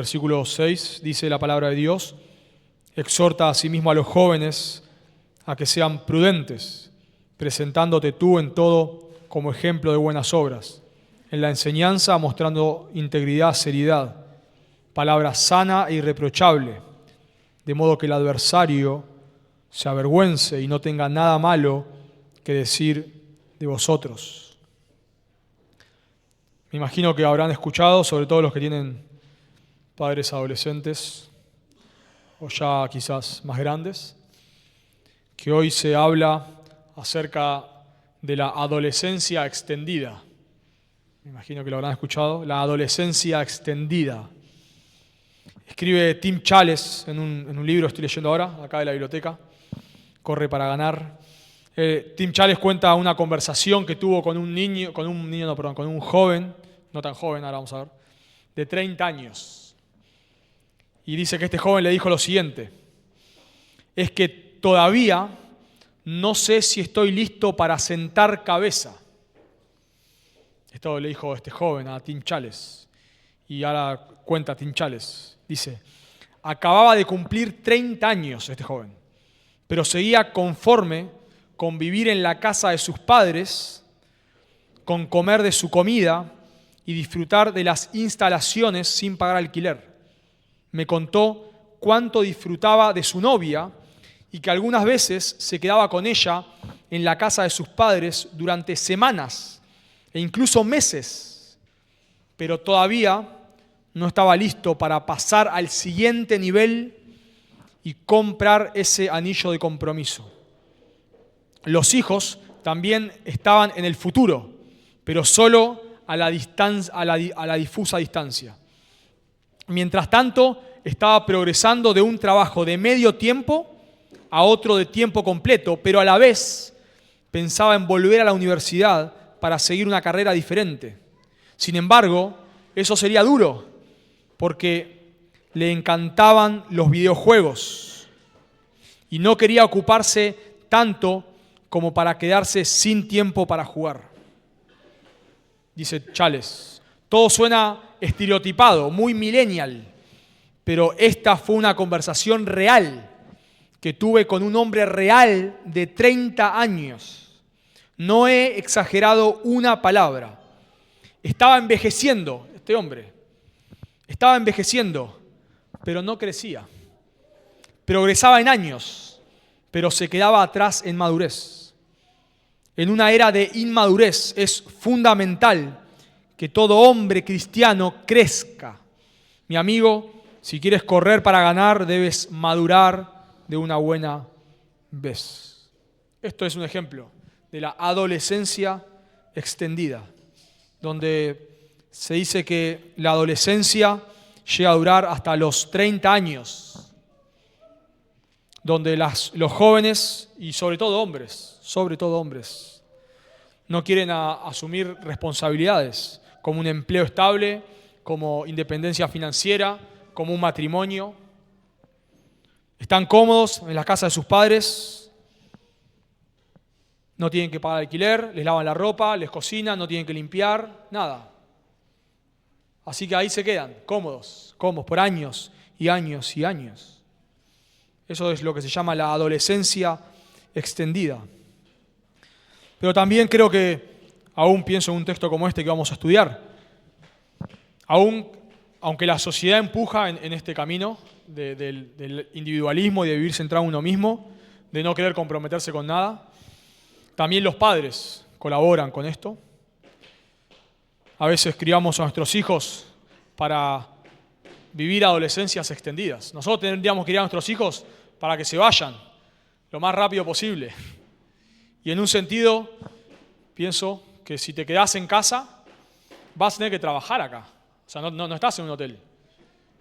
Versículo 6 dice la palabra de Dios: exhorta asimismo a los jóvenes a que sean prudentes, presentándote tú en todo como ejemplo de buenas obras, en la enseñanza mostrando integridad, seriedad, palabra sana e irreprochable, de modo que el adversario se avergüence y no tenga nada malo que decir de vosotros. Me imagino que habrán escuchado, sobre todo los que tienen padres adolescentes o ya quizás más grandes, que hoy se habla acerca de la adolescencia extendida. Me imagino que lo habrán escuchado, la adolescencia extendida. Escribe Tim Challies en un libro, estoy leyendo ahora, acá de la biblioteca, Corre para ganar. Tim Challies cuenta una conversación que tuvo con un joven, no tan joven, ahora vamos a ver, de 30 años. Y dice que este joven le dijo lo siguiente: es que todavía no sé si estoy listo para sentar cabeza. Esto le dijo este joven a Tim Challies. Y ahora cuenta Tim Challies. Dice: acababa de cumplir 30 años este joven, pero seguía conforme con vivir en la casa de sus padres, con comer de su comida y disfrutar de las instalaciones sin pagar alquiler. Me contó cuánto disfrutaba de su novia y que algunas veces se quedaba con ella en la casa de sus padres durante semanas e incluso meses, pero todavía no estaba listo para pasar al siguiente nivel y comprar ese anillo de compromiso. Los hijos también estaban en el futuro, pero solo a la difusa distancia. Mientras tanto, estaba progresando de un trabajo de medio tiempo a otro de tiempo completo, pero a la vez pensaba en volver a la universidad para seguir una carrera diferente. Sin embargo, eso sería duro, porque le encantaban los videojuegos y no quería ocuparse tanto como para quedarse sin tiempo para jugar. Dice Challies: todo suena estereotipado, muy millennial, pero esta fue una conversación real que tuve con un hombre real de 30 años. No he exagerado una palabra. Estaba envejeciendo, este hombre. Estaba envejeciendo, pero no crecía. Progresaba en años, pero se quedaba atrás en madurez. En una era de inmadurez es fundamental que todo hombre cristiano crezca. Mi amigo, si quieres correr para ganar, debes madurar de una buena vez. Esto es un ejemplo de la adolescencia extendida, donde se dice que la adolescencia llega a durar hasta los 30 años, donde los jóvenes, y sobre todo hombres, no quieren asumir responsabilidades, como un empleo estable, como independencia financiera, como un matrimonio. Están cómodos en la casa de sus padres, no tienen que pagar alquiler, les lavan la ropa, les cocinan, no tienen que limpiar, nada. Así que ahí se quedan, cómodos por años y años y años. Eso es lo que se llama la adolescencia extendida. Pero también creo que, aún pienso en un texto como este que vamos a estudiar, aunque la sociedad empuja en este camino del individualismo y de vivir centrado en uno mismo, de no querer comprometerse con nada, también los padres colaboran con esto. A veces criamos a nuestros hijos para vivir adolescencias extendidas. Nosotros tendríamos que criar a nuestros hijos para que se vayan lo más rápido posible. Y en un sentido, pienso que si te quedás en casa, vas a tener que trabajar acá. O sea, no estás en un hotel.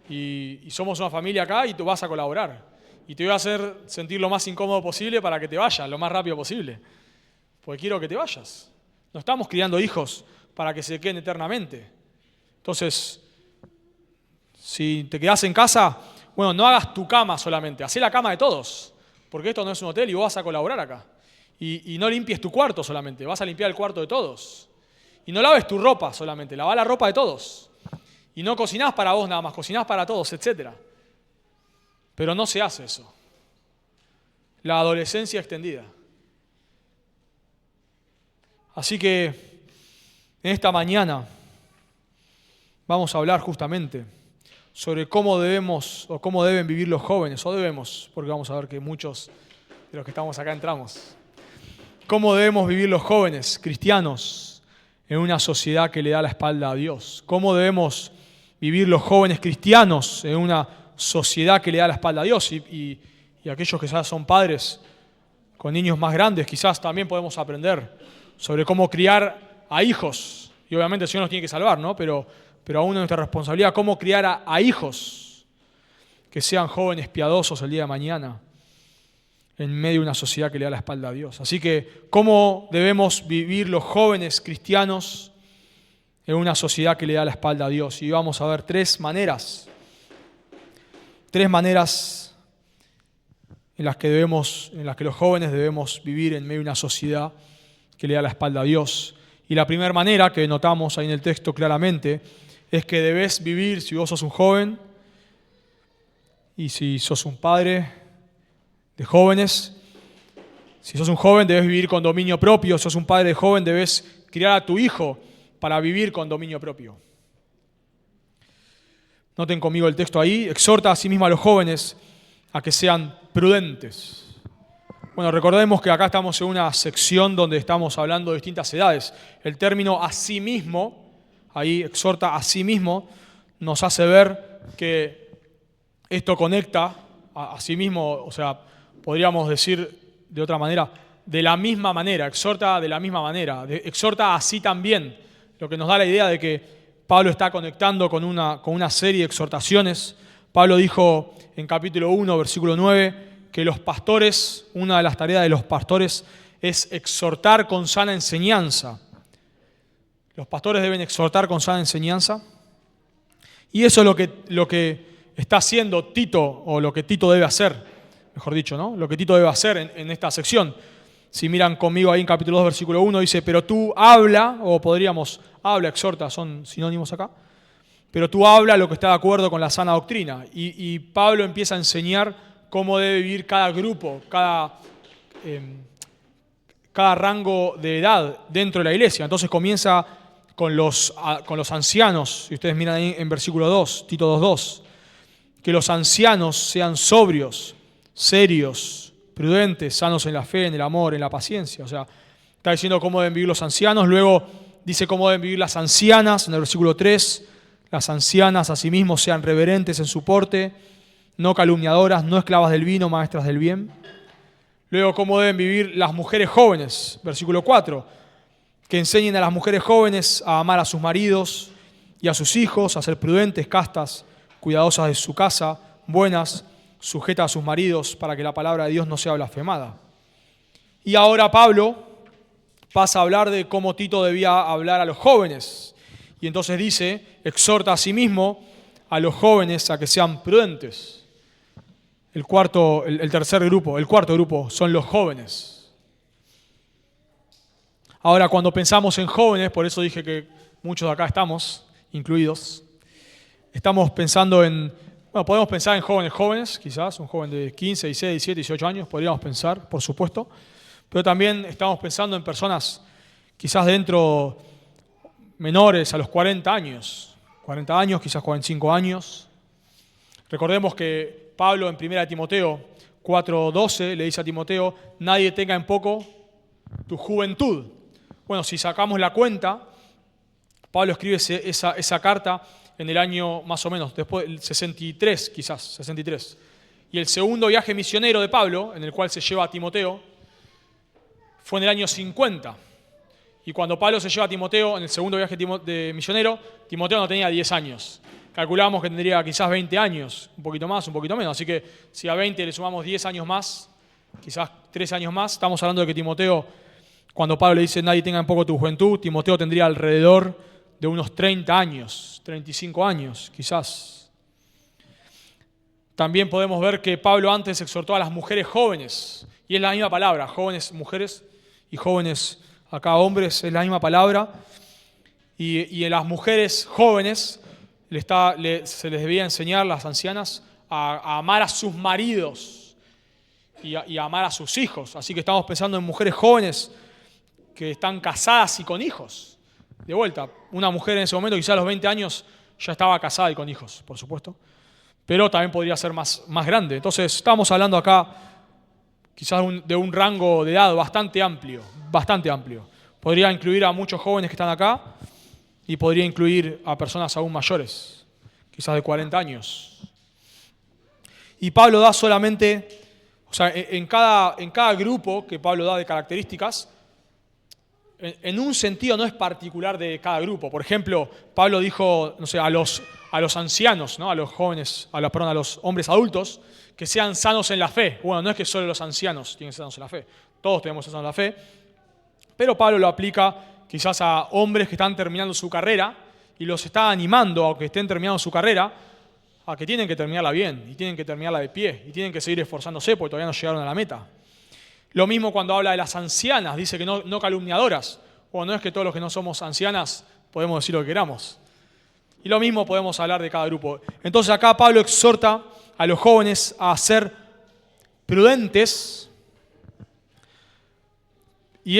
Y somos una familia acá y tú vas a colaborar. Y te voy a hacer sentir lo más incómodo posible para que te vayas lo más rápido posible. Porque quiero que te vayas. No estamos criando hijos para que se queden eternamente. Entonces, si te quedás en casa, bueno, no hagas tu cama solamente, hacé la cama de todos. Porque esto no es un hotel y vos vas a colaborar acá. Y no limpies tu cuarto solamente, vas a limpiar el cuarto de todos. Y no laves tu ropa solamente, lavá la ropa de todos. Y no cocinás para vos nada más, cocinás para todos, etc. Pero no se hace eso. La adolescencia extendida. Así que en esta mañana vamos a hablar justamente sobre cómo debemos o cómo deben vivir los jóvenes, o debemos, porque vamos a ver que muchos de los que estamos acá entramos. Cómo debemos vivir los jóvenes cristianos en una sociedad que le da la espalda a Dios. Cómo debemos vivir los jóvenes cristianos en una sociedad que le da la espalda a Dios. Y aquellos que ya son padres con niños más grandes, quizás también podemos aprender sobre cómo criar a hijos. Y obviamente el Señor nos tiene que salvar, ¿no? Pero aún es nuestra responsabilidad cómo criar a hijos que sean jóvenes piadosos el día de mañana en medio de una sociedad que le da la espalda a Dios. Así que, ¿cómo debemos vivir los jóvenes cristianos en una sociedad que le da la espalda a Dios? Y vamos a ver tres maneras en las que los jóvenes debemos vivir en medio de una sociedad que le da la espalda a Dios. Y la primera manera que notamos ahí en el texto claramente es que debes vivir, si vos sos un joven y si sos un padre de jóvenes, si sos un joven debes vivir con dominio propio, si sos un padre de joven debes criar a tu hijo para vivir con dominio propio. Noten conmigo el texto ahí, exhorta a sí mismo a los jóvenes a que sean prudentes. Bueno, recordemos que acá estamos en una sección donde estamos hablando de distintas edades. El término a sí mismo, ahí exhorta a sí mismo, nos hace ver que esto conecta a sí mismo, o sea, podríamos decir de otra manera, de la misma manera, exhorta de la misma manera, exhorta así también, lo que nos da la idea de que Pablo está conectando con una serie de exhortaciones. Pablo dijo en capítulo 1, versículo 9, que los pastores, una de las tareas de los pastores es exhortar con sana enseñanza. Los pastores deben exhortar con sana enseñanza. Y eso es lo que está haciendo Tito, o lo que Tito debe hacer, mejor dicho, ¿no? Lo que Tito debe hacer en esta sección. Si miran conmigo ahí en capítulo 2, versículo 1, dice, pero tú habla, o podríamos, habla, exhorta, son sinónimos acá, pero tú habla lo que está de acuerdo con la sana doctrina. Y Pablo empieza a enseñar cómo debe vivir cada grupo, cada rango de edad dentro de la iglesia. Entonces comienza con los ancianos, si ustedes miran ahí en versículo 2, Tito 2:2, que los ancianos sean sobrios, serios, prudentes, sanos en la fe, en el amor, en la paciencia. O sea, está diciendo cómo deben vivir los ancianos, luego dice cómo deben vivir las ancianas, en el versículo 3, las ancianas asimismo sean reverentes en su porte, no calumniadoras, no esclavas del vino, maestras del bien. Luego, cómo deben vivir las mujeres jóvenes, versículo 4, que enseñen a las mujeres jóvenes a amar a sus maridos y a sus hijos, a ser prudentes, castas, cuidadosas de su casa, buenas, sujetas a sus maridos, para que la palabra de Dios no sea blasfemada. Y ahora Pablo pasa a hablar de cómo Tito debía hablar a los jóvenes. Y entonces dice, exhorta a sí mismo a los jóvenes a que sean prudentes. El cuarto grupo son los jóvenes. Ahora, cuando pensamos en jóvenes, por eso dije que muchos de acá estamos incluidos, estamos pensando podemos pensar en jóvenes, quizás, un joven de 15, 16, 17, 18 años, podríamos pensar, por supuesto, pero también estamos pensando en personas quizás dentro menores a los 40 años, quizás 45 años. Recordemos que Pablo en 1 Timoteo 4:12 le dice a Timoteo, nadie tenga en poco tu juventud. Bueno, si sacamos la cuenta, Pablo escribe esa carta en el año más o menos, después del 63 quizás, 63. Y el segundo viaje misionero de Pablo, en el cual se lleva a Timoteo, fue en el año 50. Y cuando Pablo se lleva a Timoteo en el segundo viaje de misionero, Timoteo no tenía 10 años. Calculamos que tendría quizás 20 años, un poquito más, un poquito menos. Así que si a 20 le sumamos 10 años más, quizás 3 años más, estamos hablando de que Timoteo, cuando Pablo le dice nadie tenga en poco tu juventud, Timoteo tendría alrededor de unos 30 años, 35 años quizás. También podemos ver que Pablo antes exhortó a las mujeres jóvenes, y es la misma palabra, jóvenes mujeres y jóvenes acá hombres, es la misma palabra. Y en las mujeres jóvenes se les debía enseñar, las ancianas, a amar a sus maridos y a amar a sus hijos. Así que estamos pensando en mujeres jóvenes que están casadas y con hijos. De vuelta, una mujer en ese momento, quizás a los 20 años, ya estaba casada y con hijos, por supuesto. Pero también podría ser más grande. Entonces, estamos hablando acá quizás de un rango de edad bastante amplio, bastante amplio. Podría incluir a muchos jóvenes que están acá y podría incluir a personas aún mayores, quizás de 40 años. Y Pablo da solamente, o sea, en cada grupo que Pablo da de características, en un sentido no es particular de cada grupo. Por ejemplo, Pablo dijo, no sé, a los ancianos, ¿no? A los jóvenes, a los hombres adultos, que sean sanos en la fe. Bueno, no es que solo los ancianos tienen que ser sanos en la fe, todos tenemos que ser sanos en la fe, pero Pablo lo aplica quizás a hombres que están terminando su carrera y los está animando a que estén terminando su carrera, a que tienen que terminarla bien, y tienen que terminarla de pie, y tienen que seguir esforzándose porque todavía no llegaron a la meta. Lo mismo cuando habla de las ancianas, dice que no calumniadoras. Bueno, no es que todos los que no somos ancianas podemos decir lo que queramos. Y lo mismo podemos hablar de cada grupo. Entonces acá Pablo exhorta a los jóvenes a ser prudentes. Y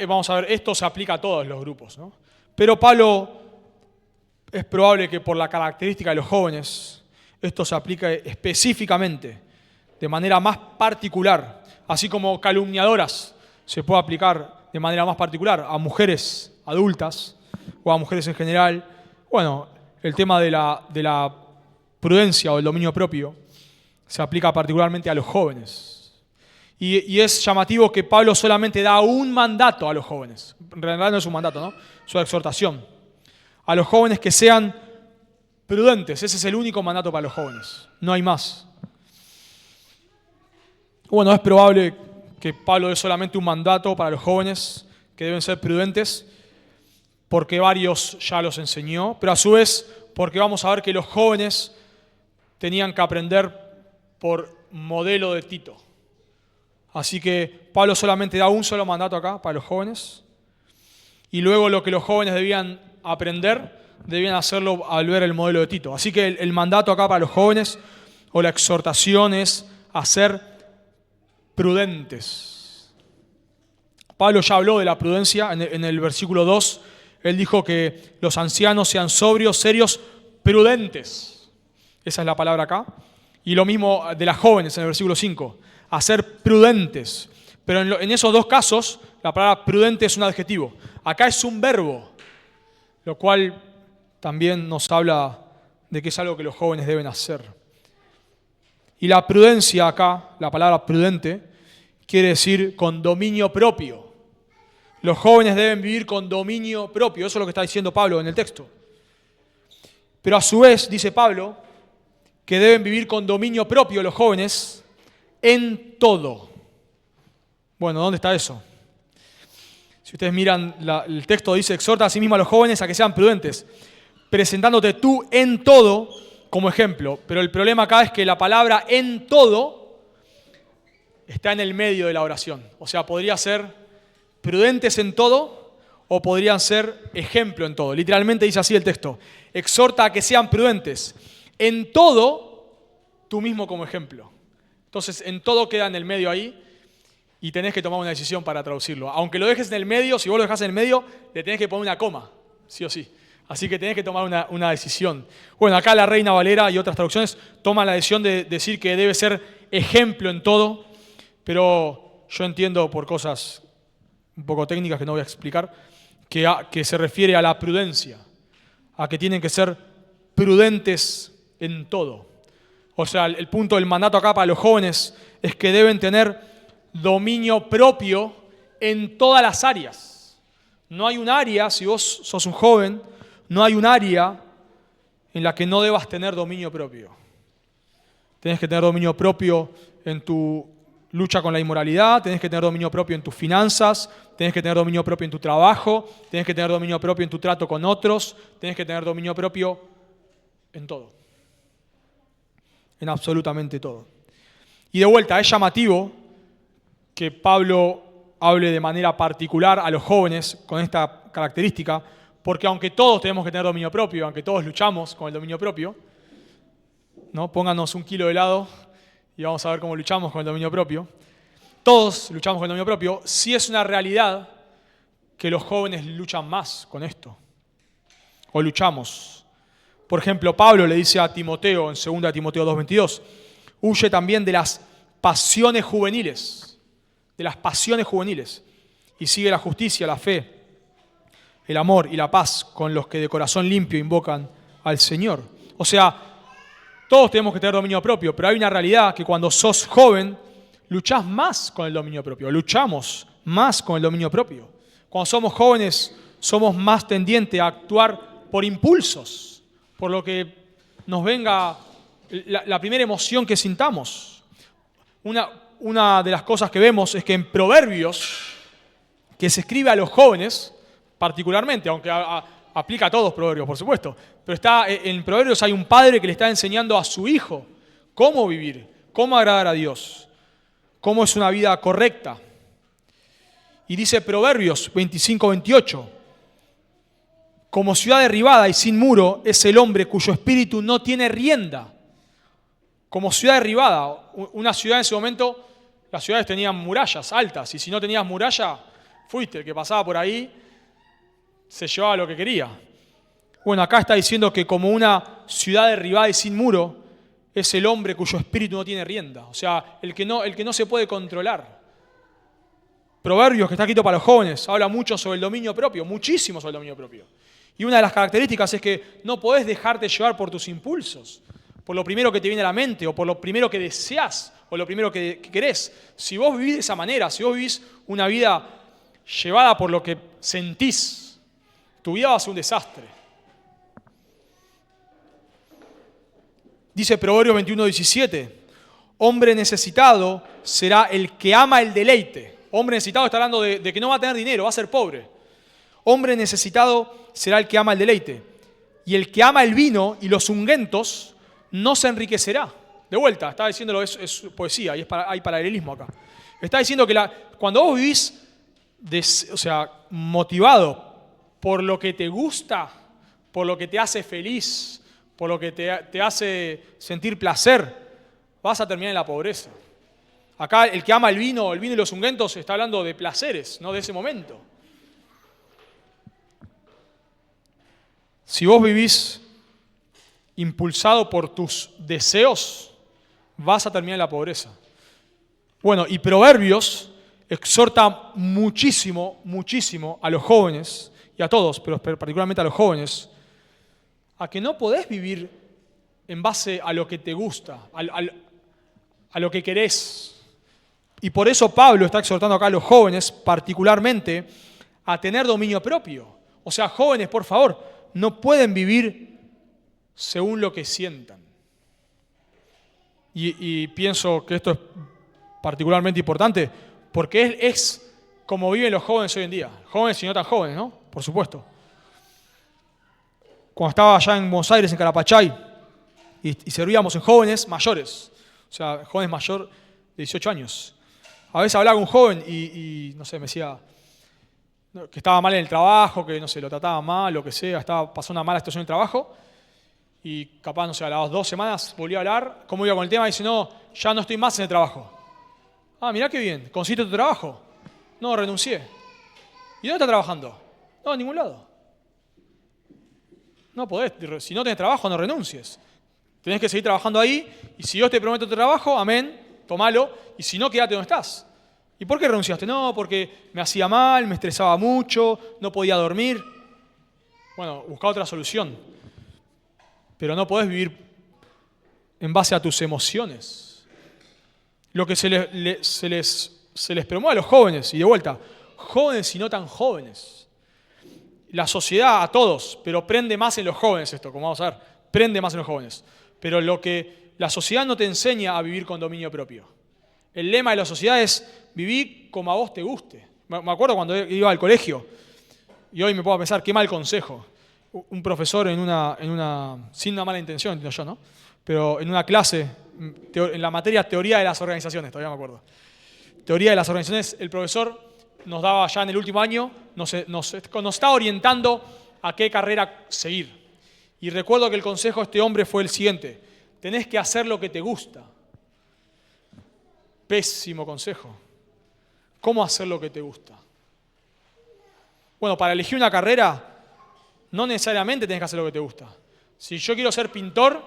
vamos a ver, esto se aplica a todos los grupos, ¿no? Pero Pablo, es probable que por la característica de los jóvenes, esto se aplica específicamente, de manera más particular, así como calumniadoras se puede aplicar de manera más particular a mujeres adultas o a mujeres en general. Bueno, el tema de la prudencia o el dominio propio se aplica particularmente a los jóvenes. Y es llamativo que Pablo solamente da un mandato a los jóvenes. En realidad no es un mandato, ¿no? Es una exhortación. A los jóvenes que sean prudentes. Ese es el único mandato para los jóvenes. No hay más. Bueno, es probable que Pablo dé solamente un mandato para los jóvenes que deben ser prudentes, porque varios ya los enseñó, pero a su vez porque vamos a ver que los jóvenes tenían que aprender por modelo de Tito. Así que Pablo solamente da un solo mandato acá para los jóvenes, y luego lo que los jóvenes debían aprender, debían hacerlo al ver el modelo de Tito. Así que el mandato acá para los jóvenes, o la exhortación, es a ser prudentes. Pablo ya habló de la prudencia en el versículo 2. Él dijo que los ancianos sean sobrios, serios, prudentes. Esa es la palabra acá. Y lo mismo de las jóvenes en el versículo 5. A ser prudentes. Pero en esos dos casos, la palabra prudente es un adjetivo. Acá es un verbo, lo cual también nos habla de que es algo que los jóvenes deben hacer. Y la prudencia acá, la palabra prudente, quiere decir con dominio propio. Los jóvenes deben vivir con dominio propio. Eso es lo que está diciendo Pablo en el texto. Pero a su vez, dice Pablo, que deben vivir con dominio propio los jóvenes en todo. Bueno, ¿dónde está eso? Si ustedes miran, el texto dice, exhorta a sí mismo a los jóvenes a que sean prudentes, presentándote tú en todo como ejemplo. Pero el problema acá es que la palabra en todo está en el medio de la oración. O sea, podría ser prudentes en todo o podrían ser ejemplo en todo. Literalmente dice así el texto. Exhorta a que sean prudentes. En todo, tú mismo como ejemplo. Entonces, en todo queda en el medio ahí y tenés que tomar una decisión para traducirlo. Aunque lo dejes en el medio, si vos lo dejás en el medio, le tenés que poner una coma, sí o sí. Así que tenés que tomar una decisión. Bueno, acá la Reina Valera y otras traducciones toman la decisión de decir que debe ser ejemplo en todo, pero yo entiendo por cosas un poco técnicas que no voy a explicar, que se refiere a la prudencia, a que tienen que ser prudentes en todo. O sea, el punto del mandato acá para los jóvenes es que deben tener dominio propio en todas las áreas. No hay un área, si vos sos un joven, no hay un área en la que no debas tener dominio propio. Tenés que tener dominio propio en tu lucha con la inmoralidad, tenés que tener dominio propio en tus finanzas, tenés que tener dominio propio en tu trabajo, tenés que tener dominio propio en tu trato con otros, tenés que tener dominio propio en todo. En absolutamente todo. Y de vuelta, es llamativo que Pablo hable de manera particular a los jóvenes con esta característica, porque aunque todos tenemos que tener dominio propio, aunque todos luchamos con el dominio propio, ¿no? Pónganos 1 kilo de helado y vamos a ver cómo luchamos con el dominio propio. Todos luchamos con el dominio propio. Sí es una realidad que los jóvenes luchan más con esto. O luchamos. Por ejemplo, Pablo le dice a Timoteo en 2 Timoteo 2:22, huye también de las pasiones juveniles. De las pasiones juveniles. Y sigue la justicia, la fe, el amor y la paz con los que de corazón limpio invocan al Señor. O sea, todos tenemos que tener dominio propio, pero hay una realidad que cuando sos joven, luchás más con el dominio propio, luchamos más con el dominio propio. Cuando somos jóvenes, somos más tendientes a actuar por impulsos, por lo que nos venga la primera emoción que sintamos. Una de las cosas que vemos es que en Proverbios, que se escribe a los jóvenes, particularmente, aunque aplica a todos Proverbios, por supuesto, pero en Proverbios hay un padre que le está enseñando a su hijo cómo vivir, cómo agradar a Dios, cómo es una vida correcta. Y dice Proverbios 25:28, como ciudad derribada y sin muro es el hombre cuyo espíritu no tiene rienda. Como ciudad derribada, una ciudad en ese momento, las ciudades tenían murallas altas, y si no tenías muralla, fuiste, el que pasaba por ahí se llevaba lo que quería. Bueno, acá está diciendo que como una ciudad derribada y sin muro es el hombre cuyo espíritu no tiene rienda, o sea, el que no se puede controlar. Proverbios, que está escrito para los jóvenes, habla mucho sobre el dominio propio, muchísimo sobre el dominio propio. Y una de las características es que no podés dejarte llevar por tus impulsos, por lo primero que te viene a la mente, o por lo primero que deseás, o lo primero que querés. Si vos vivís de esa manera, si vos vivís una vida llevada por lo que sentís, tu vida va a ser un desastre. Dice Proverbios 21:17, hombre necesitado será el que ama el deleite. Hombre necesitado está hablando de que no va a tener dinero, va a ser pobre. Hombre necesitado será el que ama el deleite. Y el que ama el vino y los ungüentos no se enriquecerá. De vuelta, está diciéndolo, es poesía y hay paralelismo acá. Está diciendo que cuando vos vivís motivado por lo que te gusta, por lo que te hace feliz, por lo que te hace sentir placer, vas a terminar en la pobreza. Acá el que ama el vino y los ungüentos está hablando de placeres, no de ese momento. Si vos vivís impulsado por tus deseos, vas a terminar en la pobreza. Bueno, y Proverbios exhorta muchísimo, muchísimo a los jóvenes, y a todos, pero particularmente a los jóvenes, a que no podés vivir en base a lo que te gusta, a lo que querés. Y por eso Pablo está exhortando acá a los jóvenes, particularmente, a tener dominio propio. O sea, jóvenes, por favor, no pueden vivir según lo que sientan. Y pienso que esto es particularmente importante, porque es como viven los jóvenes hoy en día. Jóvenes y no tan jóvenes, ¿no? Por supuesto. Cuando estaba allá en Buenos Aires, en Carapachay, y servíamos en jóvenes mayores, o sea, jóvenes mayor de 18 años. A veces hablaba con un joven y no sé, me decía que estaba mal en el trabajo, que no sé, lo trataba mal, lo que sea, estaba pasando una mala situación en el trabajo, y capaz, no sé, a las 2 semanas volví a hablar, cómo iba con el tema, y dice, no, ya no estoy más en el trabajo. Ah, mirá qué bien, ¿conseguiste tu trabajo? No, renuncié. ¿Y dónde estás trabajando? No, en ningún lado. No podés, si no tenés trabajo, no renuncies. Tenés que seguir trabajando ahí, y si Dios te promete tu trabajo, amén, tomalo, y si no, quédate donde estás. ¿Y por qué renunciaste? No, porque me hacía mal, me estresaba mucho, no podía dormir. Bueno, busca otra solución. Pero no podés vivir en base a tus emociones. Lo que se les promueve a los jóvenes, y de vuelta, jóvenes y no tan jóvenes. La sociedad a todos, pero prende más en los jóvenes esto, como vamos a ver, prende más en los jóvenes. Pero lo que la sociedad no te enseña a vivir con dominio propio. El lema de la sociedad es vivir como a vos te guste. Me acuerdo cuando iba al colegio, y hoy me puedo pensar, qué mal consejo. Un profesor sin una mala intención, entiendo yo, ¿no? Pero en una clase, en la materia teoría de las organizaciones, todavía me acuerdo. Teoría de las organizaciones, el profesor nos daba ya en el último año, nos estaba orientando a qué carrera seguir. Y recuerdo que el consejo de este hombre fue el siguiente: tenés que hacer lo que te gusta. Pésimo consejo. ¿Cómo hacer lo que te gusta? Bueno, para elegir una carrera, no necesariamente tenés que hacer lo que te gusta. Si yo quiero ser pintor,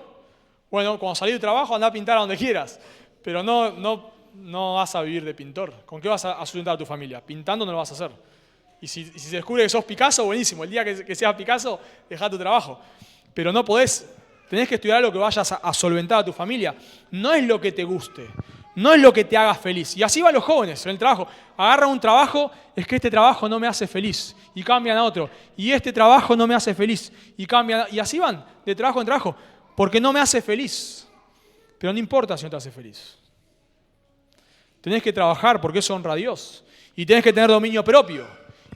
bueno, cuando salís del trabajo andá a pintar a donde quieras, pero no vas a vivir de pintor. ¿Con qué vas a sustentar a tu familia? Pintando no lo vas a hacer. Y si se descubre que sos Picasso, buenísimo. El día que seas Picasso, dejá tu trabajo. Pero no podés, tenés que estudiar lo que vayas a solventar a tu familia. No es lo que te guste, no es lo que te haga feliz. Y así van los jóvenes en el trabajo. Agarran un trabajo, es que este trabajo no me hace feliz, y cambian a otro. Y este trabajo no me hace feliz, y cambian. Y así van, de trabajo en trabajo, porque no me hace feliz. Pero no importa si no te hace feliz. Tenés que trabajar porque eso honra a Dios. Y tenés que tener dominio propio.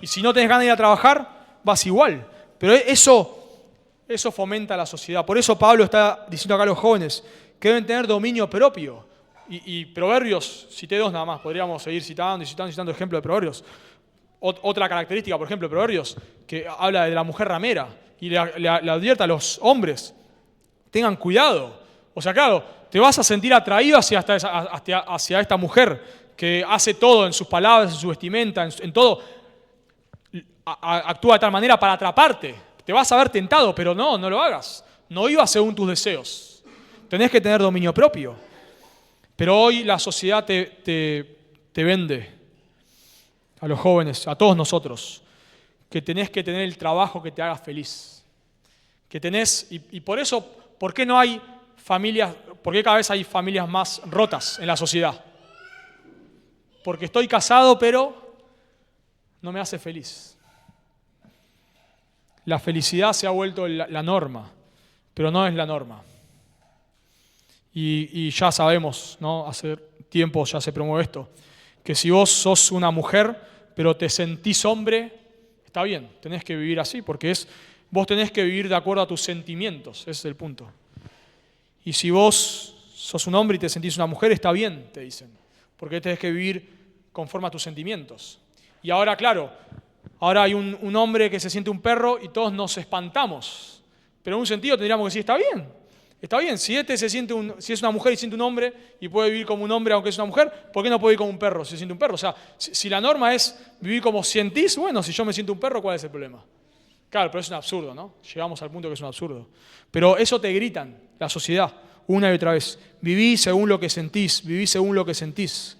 Y si no tenés ganas de ir a trabajar, vas igual. Pero eso fomenta la sociedad. Por eso Pablo está diciendo acá a los jóvenes que deben tener dominio propio. Y Proverbios, cité 2 nada más, podríamos seguir citando ejemplos de Proverbios. Otra característica, por ejemplo, de Proverbios, que habla de la mujer ramera y le advierte a los hombres: tengan cuidado. O sea, claro, te vas a sentir atraído hacia esta mujer que hace todo en sus palabras, en su vestimenta, en todo. Actúa de tal manera para atraparte. Te vas a ver tentado, pero no lo hagas. No vivas según tus deseos. Tenés que tener dominio propio. Pero hoy la sociedad te vende a los jóvenes, a todos nosotros, que tenés que tener el trabajo que te haga feliz. Que tenés, y por eso, ¿por qué no hay familias, por qué cada vez hay familias más rotas en la sociedad? Porque estoy casado, pero no me hace feliz. La felicidad se ha vuelto la norma, pero no es la norma. Y ya sabemos, ¿no? Hace tiempo ya se promueve esto, que si vos sos una mujer, pero te sentís hombre, está bien, tenés que vivir así, porque vos tenés que vivir de acuerdo a tus sentimientos, ese es el punto. Y si vos sos un hombre y te sentís una mujer, está bien, te dicen, porque tenés que vivir conforme a tus sentimientos. Y ahora, claro, ahora hay un hombre que se siente un perro y todos nos espantamos, pero en un sentido tendríamos que decir, está bien. Está bien, si si es una mujer y siente un hombre y puede vivir como un hombre aunque es una mujer, ¿por qué no puede vivir como un perro si se siente un perro? O sea, si la norma es vivir como sentís, bueno, si yo me siento un perro, ¿cuál es el problema? Claro, pero es un absurdo, ¿no? Llegamos al punto que es un absurdo. Pero eso te gritan, la sociedad, una y otra vez. Viví según lo que sentís, viví según lo que sentís.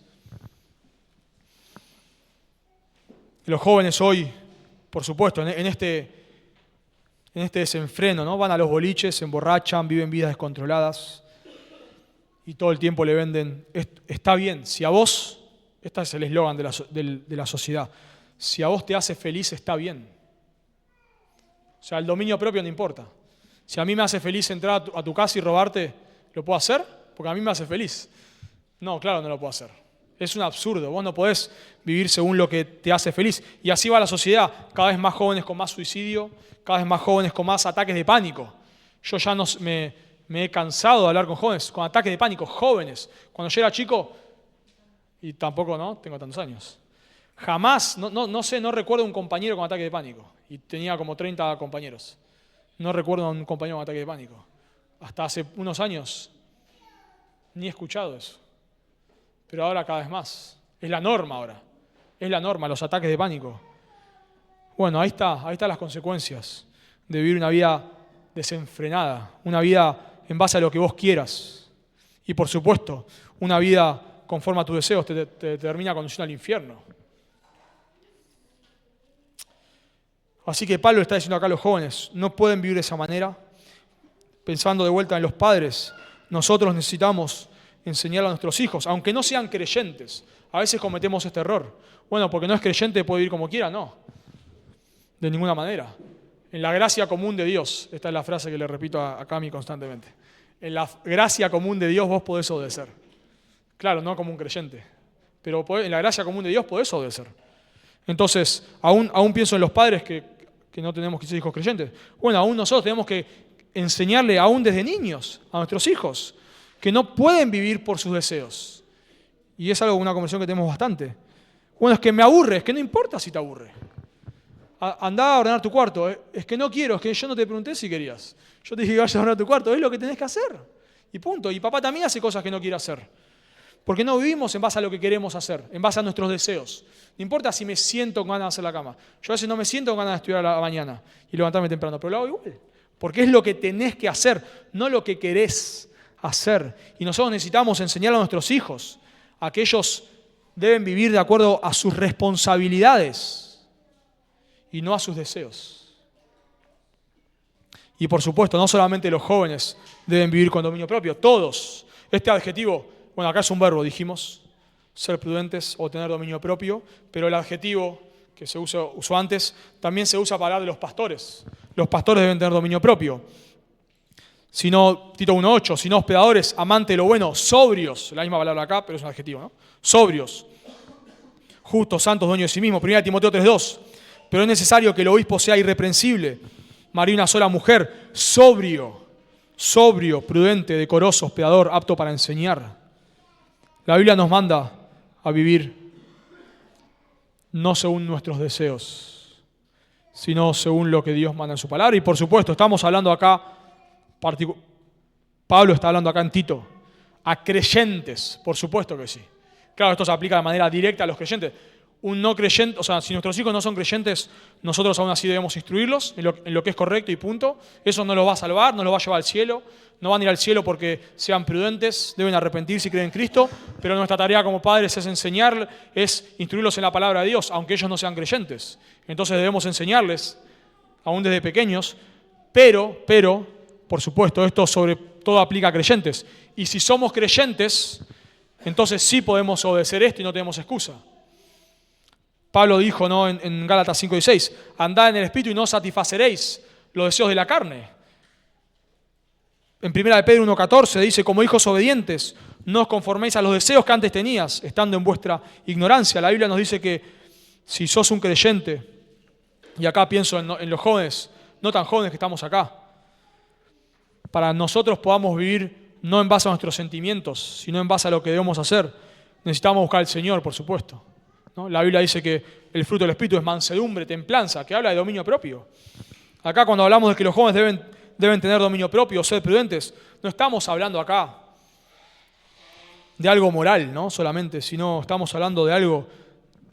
Y los jóvenes hoy, por supuesto, en este desenfreno, ¿no? Van a los boliches, se emborrachan, viven vidas descontroladas y todo el tiempo le venden. Está bien, si a vos, este es el eslogan de la sociedad, si a vos te hace feliz, está bien. O sea, el dominio propio no importa. Si a mí me hace feliz entrar a tu casa y robarte, ¿lo puedo hacer? Porque a mí me hace feliz. No, claro, no lo puedo hacer. Es un absurdo. Vos no podés vivir según lo que te hace feliz. Y así va la sociedad. Cada vez más jóvenes con más suicidio, cada vez más jóvenes con más ataques de pánico. Yo ya me he cansado de hablar con jóvenes con ataques de pánico, jóvenes. Cuando yo era chico, y tampoco tengo tantos años, jamás, no recuerdo un compañero con ataque de pánico. Y tenía como 30 compañeros. No recuerdo a un compañero con ataque de pánico. Hasta hace unos años ni he escuchado eso. Pero ahora cada vez más. Es la norma ahora. Es la norma, los ataques de pánico. Bueno, ahí están las consecuencias de vivir una vida desenfrenada, una vida en base a lo que vos quieras. Y por supuesto, una vida conforme a tus deseos te termina conduciendo al infierno. Así que Pablo está diciendo acá a los jóvenes, no pueden vivir de esa manera. Pensando de vuelta en los padres, nosotros necesitamos enseñar a nuestros hijos, aunque no sean creyentes. A veces cometemos este error. Bueno, porque no es creyente puede vivir como quiera, no. De ninguna manera. En la gracia común de Dios, esta es la frase que le repito a Cami constantemente. En la gracia común de Dios vos podés obedecer. Claro, no como un creyente, pero en la gracia común de Dios podés obedecer. Entonces, aún pienso en los padres que no tenemos que ser hijos creyentes. Bueno, aún nosotros tenemos que enseñarle aún desde niños a nuestros hijos que no pueden vivir por sus deseos. Y es una conversación que tenemos bastante. Bueno, es que me aburre, es que no importa si te aburre. andá a ordenar tu cuarto. Es que no quiero, es que yo no te pregunté si querías. Yo te dije que vayas a ordenar tu cuarto, es lo que tenés que hacer. Y punto. Y papá también hace cosas que no quiere hacer. Porque no vivimos en base a lo que queremos hacer, en base a nuestros deseos. No importa si me siento con ganas de hacer la cama. Yo a veces no me siento con ganas de estudiar a la mañana y levantarme temprano, pero lo hago igual. Porque es lo que tenés que hacer, no lo que querés hacer. Y nosotros necesitamos enseñar a nuestros hijos a que ellos deben vivir de acuerdo a sus responsabilidades y no a sus deseos. Y por supuesto, no solamente los jóvenes deben vivir con dominio propio, todos. Este adjetivo, bueno, acá es un verbo, dijimos, ser prudentes o tener dominio propio, pero el adjetivo que se usó antes también se usa para hablar de los pastores. Los pastores deben tener dominio propio. Sino, Tito 1:8, sino hospedadores, amantes de lo bueno, sobrios, la misma palabra acá, pero es un adjetivo, ¿no? Sobrios, justos, santos, dueños de sí mismos. 1 Timoteo 3:2, pero es necesario que el obispo sea irreprensible, marido de una sola mujer, sobrio, prudente, decoroso, hospedador, apto para enseñar. La Biblia nos manda a vivir no según nuestros deseos, sino según lo que Dios manda en su palabra. Y por supuesto, estamos hablando acá, Pablo está hablando acá en Tito, a creyentes, por supuesto que sí. Claro, esto se aplica de manera directa a los creyentes. Un no creyente, o sea, si nuestros hijos no son creyentes, nosotros aún así debemos instruirlos en lo que es correcto y punto. Eso no los va a salvar, no los va a llevar al cielo. No van a ir al cielo porque sean prudentes, deben arrepentirse y creer en Cristo, pero nuestra tarea como padres es enseñar, es instruirlos en la palabra de Dios, aunque ellos no sean creyentes. Entonces debemos enseñarles, aún desde pequeños, pero, por supuesto, esto sobre todo aplica a creyentes. Y si somos creyentes, entonces sí podemos obedecer esto y no tenemos excusa. Pablo dijo, ¿no?, en Gálatas 5:16, andad en el Espíritu y no satisfaceréis los deseos de la carne. En 1 Pedro 1:14 dice, como hijos obedientes, no os conforméis a los deseos que antes tenías, estando en vuestra ignorancia. La Biblia nos dice que si sos un creyente, y acá pienso en los jóvenes, no tan jóvenes que estamos acá, para nosotros podamos vivir no en base a nuestros sentimientos, sino en base a lo que debemos hacer, necesitamos buscar al Señor, por supuesto, ¿no? La Biblia dice que el fruto del Espíritu es mansedumbre, templanza, que habla de dominio propio. Acá cuando hablamos de que los jóvenes deben tener dominio propio, ser prudentes, no estamos hablando acá de algo moral, ¿no?, solamente, sino estamos hablando de algo,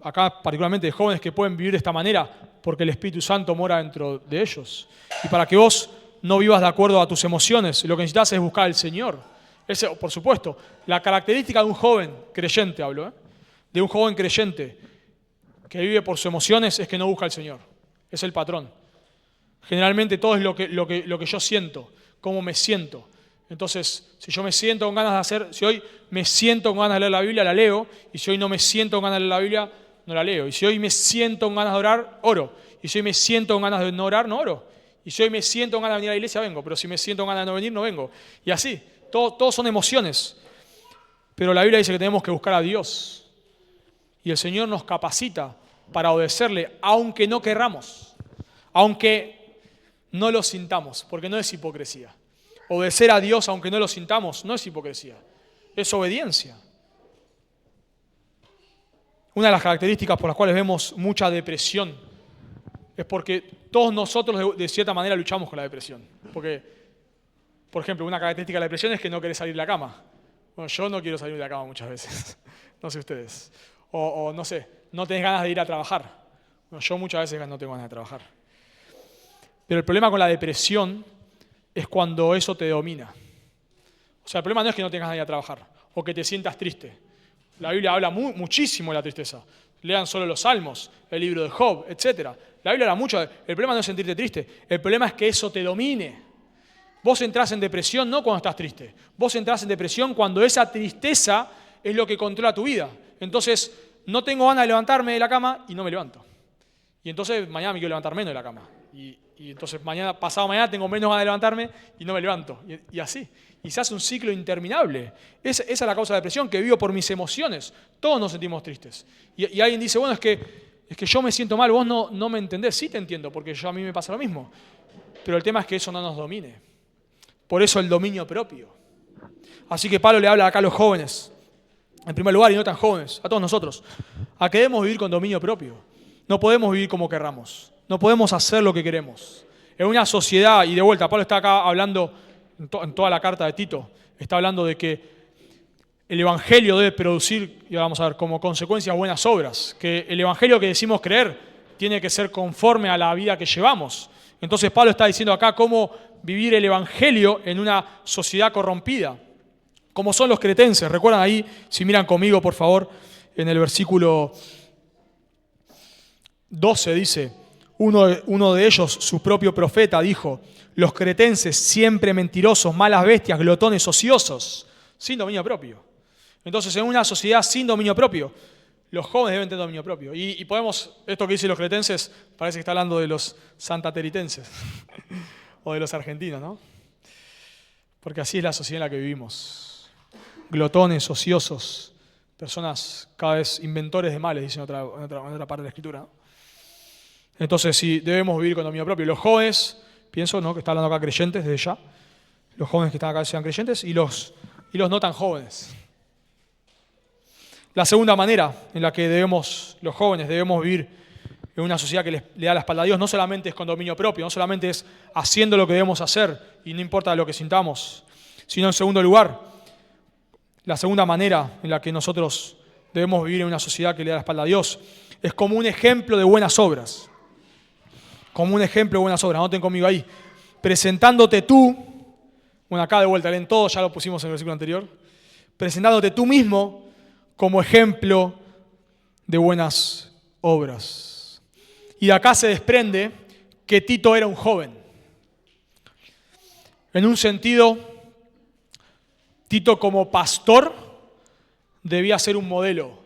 acá particularmente de jóvenes que pueden vivir de esta manera porque el Espíritu Santo mora dentro de ellos. Y para que vos no vivas de acuerdo a tus emociones, lo que necesitas es buscar al Señor. Ese, por supuesto, la característica de un joven creyente, hablo, de un joven creyente que vive por sus emociones es que no busca al Señor. Es el patrón. Generalmente todo es lo que yo siento, cómo me siento. Entonces, si yo me siento con ganas de hacer, si hoy me siento con ganas de leer la Biblia, la leo. Y si hoy no me siento con ganas de leer la Biblia, no la leo. Y si hoy me siento con ganas de orar, oro. Y si hoy me siento con ganas de no orar, no oro. Y si hoy me siento con ganas de venir a la iglesia, vengo. Pero si me siento con ganas de no venir, no vengo. Y así, todos son emociones. Pero la Biblia dice que tenemos que buscar a Dios. Y el Señor nos capacita para obedecerle, aunque no querramos. Aunque no lo sintamos, porque no es hipocresía. Obedecer a Dios aunque no lo sintamos no es hipocresía, es obediencia. Una de las características por las cuales vemos mucha depresión es porque todos nosotros de cierta manera luchamos con la depresión. Porque, por ejemplo, una característica de la depresión es que no querés salir de la cama. Bueno, yo no quiero salir de la cama muchas veces, no sé ustedes. O no sé, no tenés ganas de ir a trabajar. Bueno, yo muchas veces no tengo ganas de trabajar. Pero el problema con la depresión es cuando eso te domina. O sea, el problema no es que no tengas ganas de ir a trabajar o que te sientas triste. La Biblia habla muchísimo de la tristeza. Lean solo los Salmos, el libro de Job, etc. La Biblia habla mucho. El problema no es sentirte triste. El problema es que eso te domine. Vos entrás en depresión no cuando estás triste. Vos entrás en depresión cuando esa tristeza es lo que controla tu vida. Entonces, no tengo ganas de levantarme de la cama y no me levanto. Y entonces mañana me quiero levantar menos de la cama. Y entonces pasado mañana tengo menos ganas de levantarme y no me levanto. Y así. Y se hace un ciclo interminable. Esa es la causa de la depresión, que vivo por mis emociones. Todos nos sentimos tristes. Y alguien dice, bueno, es que yo me siento mal, vos no me entendés. Sí te entiendo, porque a mí me pasa lo mismo. Pero el tema es que eso no nos domine. Por eso el dominio propio. Así que Pablo le habla acá a los jóvenes, en primer lugar, y no tan jóvenes, a todos nosotros, a que debemos vivir con dominio propio. No podemos vivir como querramos. No podemos hacer lo que queremos. En una sociedad, y de vuelta, Pablo está acá hablando en toda la carta de Tito, está hablando de que el Evangelio debe producir, y vamos a ver, como consecuencia buenas obras, que el Evangelio que decimos creer tiene que ser conforme a la vida que llevamos. Entonces Pablo está diciendo acá cómo vivir el Evangelio en una sociedad corrompida, como son los cretenses. Recuerdan ahí, si miran conmigo por favor, en el versículo 12 dice, uno de ellos, su propio profeta, dijo, los cretenses siempre mentirosos, malas bestias, glotones, ociosos, sin dominio propio. Entonces, en una sociedad sin dominio propio, los jóvenes deben tener dominio propio. Y podemos, esto que dicen los cretenses, parece que está hablando de los santateritenses o de los argentinos, ¿no? Porque así es la sociedad en la que vivimos. Glotones, ociosos, personas cada vez inventores de males, dice en otra parte de la Escritura, ¿no? Entonces, sí, debemos vivir con dominio propio. Los jóvenes, pienso, ¿no?, que está hablando acá creyentes desde ya, los jóvenes que están acá sean creyentes y los no tan jóvenes. La segunda manera en la que los jóvenes debemos vivir en una sociedad que le da la espalda a Dios, no solamente es con dominio propio, no solamente es haciendo lo que debemos hacer y no importa lo que sintamos, sino en segundo lugar, la segunda manera en la que nosotros debemos vivir en una sociedad que le da la espalda a Dios es como un ejemplo de buenas obras. Como un ejemplo de buenas obras, anoten conmigo ahí. Presentándote tú, bueno, acá de vuelta, leen todo, ya lo pusimos en el versículo anterior, presentándote tú mismo como ejemplo de buenas obras. Y de acá se desprende que Tito era un joven. En un sentido, Tito como pastor debía ser un modelo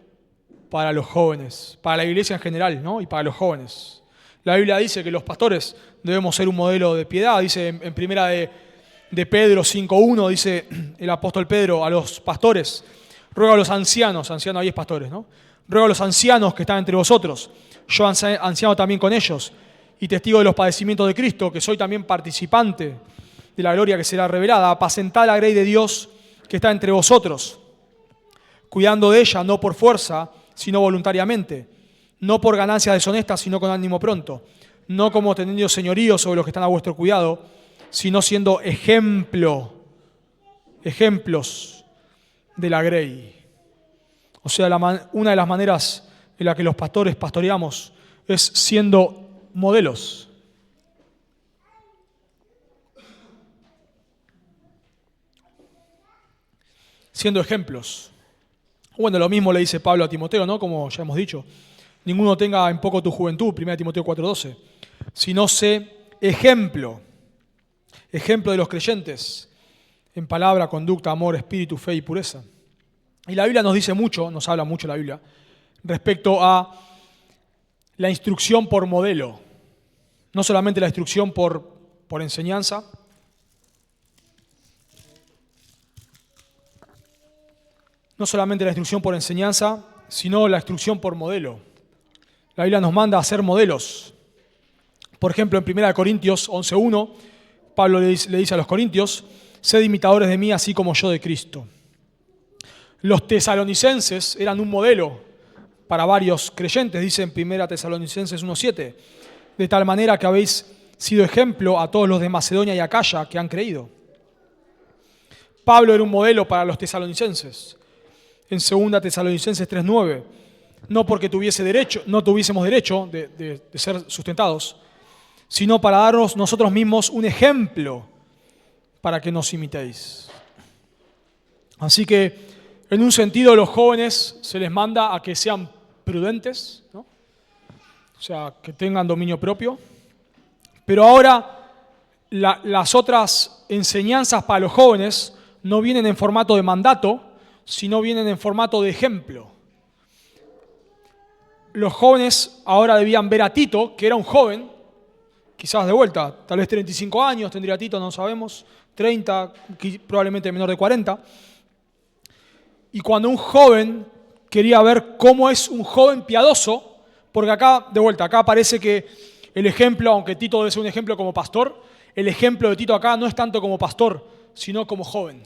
para los jóvenes, para la iglesia en general, ¿no?, y para los jóvenes. La Biblia dice que los pastores debemos ser un modelo de piedad, dice en primera de Pedro 5.1, dice el apóstol Pedro a los pastores, ruego a los ancianos ahí es pastores, ¿no? Ruego a los ancianos que están entre vosotros, yo anciano también con ellos, y testigo de los padecimientos de Cristo, que soy también participante de la gloria que será revelada, apacentad la grey de Dios que está entre vosotros, cuidando de ella, no por fuerza, sino voluntariamente, no por ganancia deshonesta, sino con ánimo pronto, no como teniendo señorío sobre los que están a vuestro cuidado, sino siendo ejemplos de la grey. O sea, una de las maneras en la que los pastores pastoreamos es siendo modelos. Siendo ejemplos. Bueno, lo mismo le dice Pablo a Timoteo, ¿no?, como ya hemos dicho. Ninguno tenga en poco tu juventud, 1 Timoteo 4:12, sino sé ejemplo de los creyentes en palabra, conducta, amor, espíritu, fe y pureza. Y la Biblia nos dice mucho, nos habla mucho la Biblia, respecto a la instrucción por modelo. No solamente la instrucción por enseñanza, sino la instrucción por modelo. La Biblia nos manda a ser modelos. Por ejemplo, en 1 Corintios 11:1, Pablo le dice a los corintios, sed imitadores de mí así como yo de Cristo. Los tesalonicenses eran un modelo para varios creyentes, dice en 1 Tesalonicenses 1:7, de tal manera que habéis sido ejemplo a todos los de Macedonia y Acaya que han creído. Pablo era un modelo para los tesalonicenses. En 2 Tesalonicenses 3:9, no porque no tuviésemos derecho de ser sustentados, sino para darnos nosotros mismos un ejemplo para que nos imitéis. Así que, en un sentido, los jóvenes se les manda a que sean prudentes, ¿no?, o sea, que tengan dominio propio. Pero ahora, las otras enseñanzas para los jóvenes no vienen en formato de mandato, sino vienen en formato de ejemplo. Los jóvenes ahora debían ver a Tito, que era un joven, quizás de vuelta, tal vez 35 años tendría Tito, no sabemos, 30, probablemente menor de 40. Y cuando un joven quería ver cómo es un joven piadoso, porque acá, de vuelta, acá parece que el ejemplo, aunque Tito debe ser un ejemplo como pastor, el ejemplo de Tito acá no es tanto como pastor, sino como joven.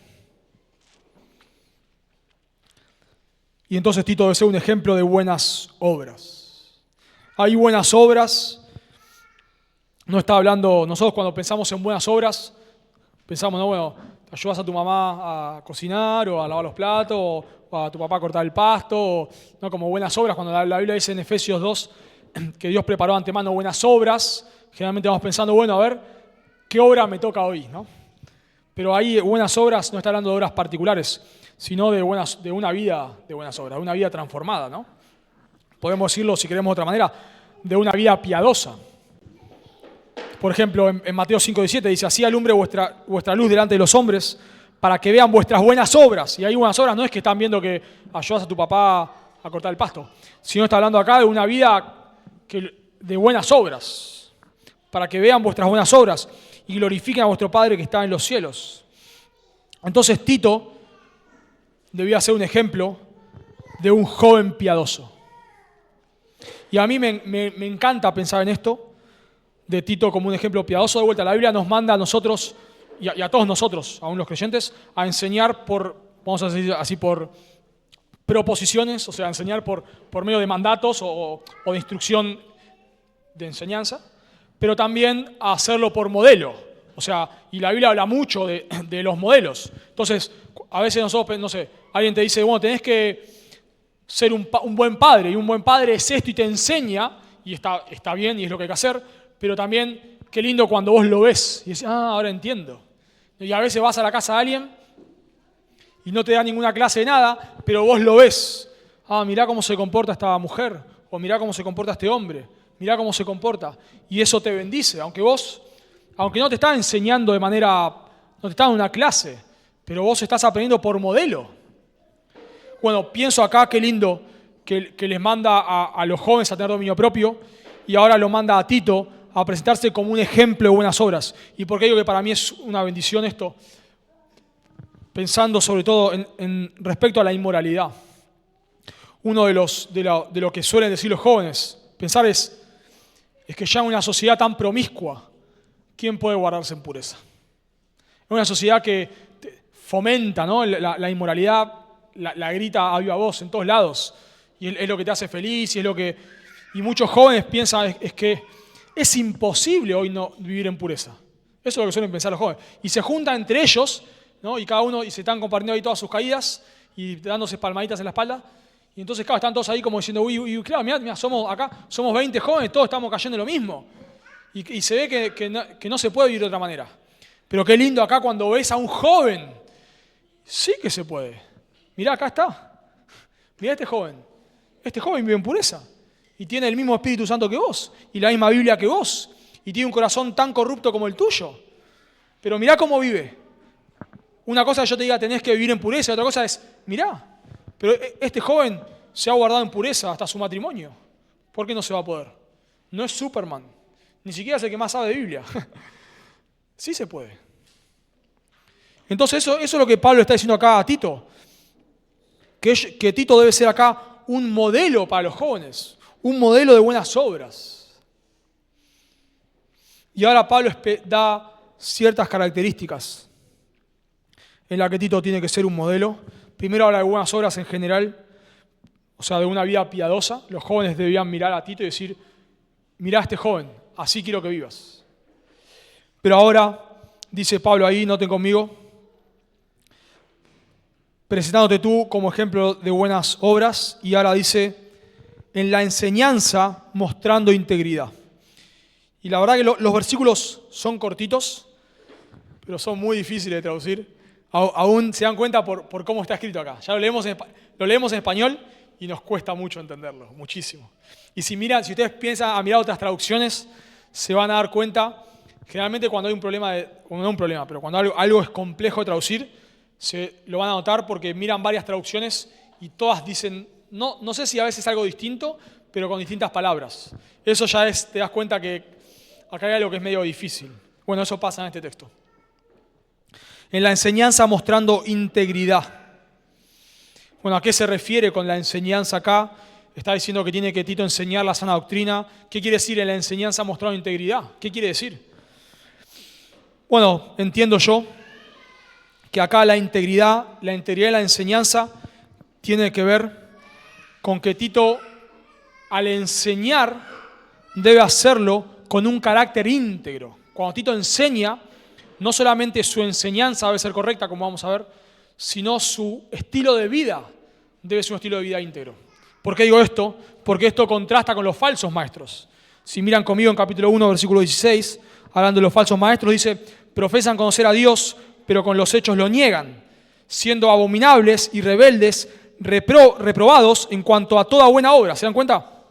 Y entonces Tito debe ser un ejemplo de buenas obras. Hay buenas obras no está hablando, nosotros cuando pensamos en buenas obras, pensamos, no, bueno, te ayudas a tu mamá a cocinar o a lavar los platos o a tu papá a cortar el pasto, o, no, como buenas obras, cuando la Biblia dice en Efesios 2 que Dios preparó antemano buenas obras, generalmente vamos pensando, bueno, a ver, ¿qué obra me toca hoy? ¿No? Pero ahí buenas obras no está hablando de obras particulares, sino de una vida de buenas obras, de una vida transformada, ¿no? Podemos decirlo, si queremos de otra manera, de una vida piadosa. Por ejemplo, en Mateo 5:17 dice, así alumbre vuestra luz delante de los hombres, para que vean vuestras buenas obras. Y ahí buenas obras no es que están viendo que ayudas a tu papá a cortar el pasto, sino está hablando acá de una vida de buenas obras, para que vean vuestras buenas obras y glorifiquen a vuestro Padre que está en los cielos. Entonces Tito debía ser un ejemplo de un joven piadoso. Y a mí me encanta pensar en esto, de Tito como un ejemplo piadoso. De vuelta, la Biblia nos manda a nosotros y a todos nosotros, aún los creyentes, a enseñar vamos a decir así, por proposiciones, o sea, a enseñar por medio de mandatos o de instrucción de enseñanza, pero también a hacerlo por modelo. O sea, y la Biblia habla mucho de los modelos. Entonces, a veces nosotros, no sé, alguien te dice, bueno, tenés que ser un buen padre, y un buen padre es esto y te enseña, y está bien y es lo que hay que hacer, pero también qué lindo cuando vos lo ves y decís, ahora entiendo. Y a veces vas a la casa de alguien y no te da ninguna clase de nada, pero vos lo ves. Mirá cómo se comporta esta mujer, o mirá cómo se comporta este hombre, mirá cómo se comporta. Y eso te bendice, aunque no te está enseñando no te está dando una clase, pero vos estás aprendiendo por modelo. Bueno, pienso acá qué lindo que les manda a los jóvenes a tener dominio propio, y ahora lo manda a Tito a presentarse como un ejemplo de buenas obras. ¿Y por qué digo que para mí es una bendición esto? Pensando sobre todo en respecto a la inmoralidad. Uno de lo que suelen decir los jóvenes, pensar es que ya en una sociedad tan promiscua, ¿quién puede guardarse en pureza? En una sociedad que fomenta, ¿no?, la inmoralidad, la grita a viva voz en todos lados, y es lo que te hace feliz, y muchos jóvenes piensan es que es imposible hoy no vivir en pureza. Eso es lo que suelen pensar los jóvenes. Y se juntan entre ellos, ¿no?, y cada uno y se están compartiendo ahí todas sus caídas y dándose palmaditas en la espalda. Y entonces, claro, están todos ahí como diciendo, uy, claro, mirá, somos 20 jóvenes, todos estamos cayendo en lo mismo. Y se ve que no se puede vivir de otra manera. Pero qué lindo acá cuando ves a un joven. Sí que se puede. Mirá, acá está. Mirá este joven. Este joven vive en pureza. Y tiene el mismo Espíritu Santo que vos, y la misma Biblia que vos, y tiene un corazón tan corrupto como el tuyo. Pero mirá cómo vive. Una cosa es yo te diga, tenés que vivir en pureza, y otra cosa es, mirá, pero este joven se ha guardado en pureza hasta su matrimonio. ¿Por qué no se va a poder? No es Superman, ni siquiera es el que más sabe de Biblia. Sí se puede. Entonces eso es lo que Pablo está diciendo acá a Tito, que Tito debe ser acá un modelo para los jóvenes, un modelo de buenas obras. Y ahora Pablo da ciertas características en las que Tito tiene que ser un modelo. Primero habla de buenas obras en general, o sea, de una vida piadosa. Los jóvenes debían mirar a Tito y decir, mirá a este joven, así quiero que vivas. Pero ahora, dice Pablo ahí, noten conmigo, presentándote tú como ejemplo de buenas obras, y ahora dice, en la enseñanza mostrando integridad. Y la verdad que los versículos son cortitos, pero son muy difíciles de traducir. Aún se dan cuenta por cómo está escrito acá. Ya lo leemos en español y nos cuesta mucho entenderlo, muchísimo. Y si ustedes piensan a mirar otras traducciones, se van a dar cuenta, generalmente cuando hay un problema, pero cuando algo es complejo de traducir, se lo van a notar porque miran varias traducciones y todas dicen, no sé si a veces algo distinto, pero con distintas palabras. Eso ya te das cuenta que acá hay algo que es medio difícil. Bueno, eso pasa en este texto. En la enseñanza mostrando integridad. Bueno, ¿a qué se refiere con la enseñanza acá? Está diciendo que tiene que Tito enseñar la sana doctrina. ¿Qué quiere decir en la enseñanza mostrando integridad? ¿Qué quiere decir? Bueno, entiendo yo que acá la integridad de la enseñanza tiene que ver con que Tito, al enseñar, debe hacerlo con un carácter íntegro. Cuando Tito enseña, no solamente su enseñanza debe ser correcta, como vamos a ver, sino su estilo de vida debe ser un estilo de vida íntegro. ¿Por qué digo esto? Porque esto contrasta con los falsos maestros. Si miran conmigo en capítulo 1, versículo 16, hablando de los falsos maestros, dice: profesan conocer a Dios, pero con los hechos lo niegan, siendo abominables y rebeldes, reprobados en cuanto a toda buena obra. ¿Se dan cuenta?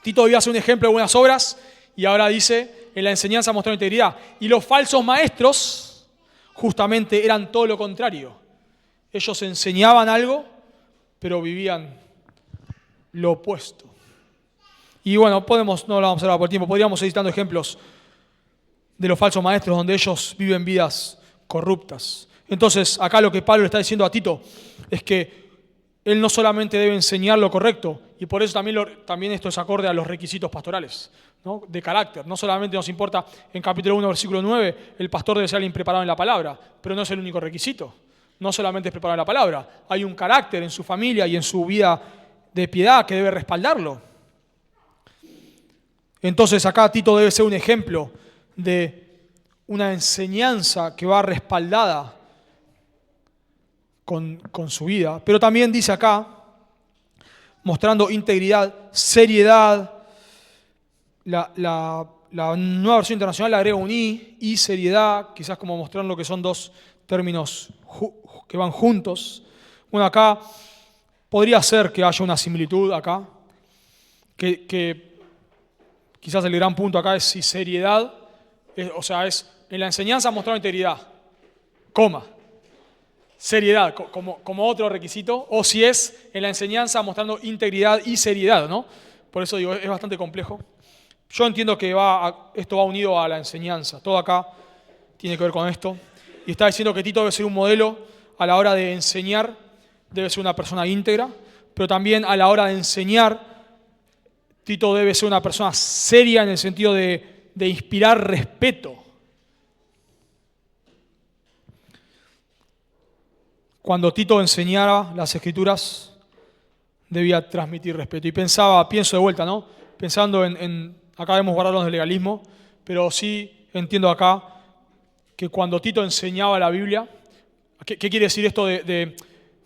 Tito debía ser un ejemplo de buenas obras y ahora dice, en la enseñanza mostró integridad. Y los falsos maestros justamente eran todo lo contrario. Ellos enseñaban algo, pero vivían lo opuesto. Y bueno, no lo vamos a hablar por tiempo, podríamos seguir citando ejemplos de los falsos maestros donde ellos viven vidas corruptas. Entonces, acá lo que Pablo le está diciendo a Tito es que él no solamente debe enseñar lo correcto, y por eso también esto es acorde a los requisitos pastorales, ¿no? De carácter. No solamente nos importa, en capítulo 1, versículo 9, el pastor debe ser alguien preparado en la palabra, pero no es el único requisito. No solamente es preparado en la palabra, hay un carácter en su familia y en su vida de piedad que debe respaldarlo. Entonces acá Tito debe ser un ejemplo de una enseñanza que va respaldada con su vida. Pero también dice acá, mostrando integridad, seriedad. La nueva versión internacional le agrega un y seriedad, quizás como mostrar lo que son dos términos que van juntos. Bueno, acá podría ser que haya una similitud acá, que quizás el gran punto acá es si seriedad, es en la enseñanza mostrar integridad, seriedad como otro requisito, o si es en la enseñanza mostrando integridad y seriedad, ¿no? Por eso digo, es bastante complejo. Yo entiendo que esto va unido a la enseñanza, todo acá tiene que ver con esto, y está diciendo que Tito debe ser un modelo a la hora de enseñar, debe ser una persona íntegra, pero también a la hora de enseñar, Tito debe ser una persona seria en el sentido de inspirar respeto. Cuando Tito enseñaba las Escrituras, debía transmitir respeto. Y pienso de vuelta, ¿no? Pensando acá debemos guardarnos del legalismo, pero sí entiendo acá que cuando Tito enseñaba la Biblia, ¿qué quiere decir esto de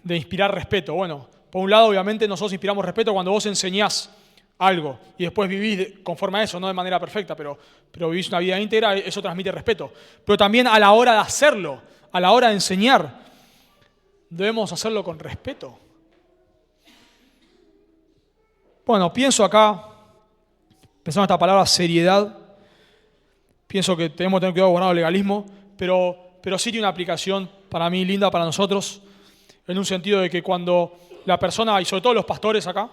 inspirar respeto? Bueno, por un lado, obviamente, nosotros inspiramos respeto cuando vos enseñás algo y después vivís conforme a eso, no de manera perfecta, pero vivís una vida íntegra, eso transmite respeto. Pero también a la hora de hacerlo, a la hora de enseñar, debemos hacerlo con respeto. Bueno, pienso acá, pensando en esta palabra seriedad, pienso que tenemos que tener cuidado con el legalismo, pero sí tiene una aplicación para mí linda para nosotros, en un sentido de que cuando la persona, y sobre todo los pastores acá,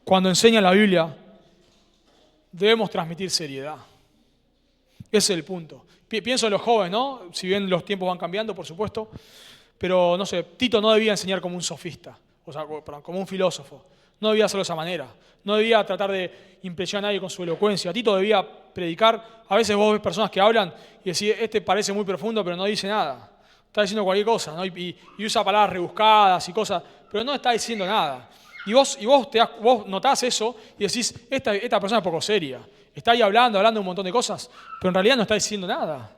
cuando enseñan la Biblia, debemos transmitir seriedad. Ese es el punto. Pienso en los jóvenes, ¿no? Si bien los tiempos van cambiando, por supuesto, pero no sé, Tito no debía enseñar como un sofista, como un filósofo. No debía hacerlo de esa manera. No debía tratar de impresionar a nadie con su elocuencia. Tito debía predicar. A veces vos ves personas que hablan y decís, este parece muy profundo, pero no dice nada. Está diciendo cualquier cosa, ¿no? Y usa palabras rebuscadas y cosas, pero no está diciendo nada. Y vos notás eso y decís, esta persona es poco seria. Está ahí hablando un montón de cosas, pero en realidad no está diciendo nada.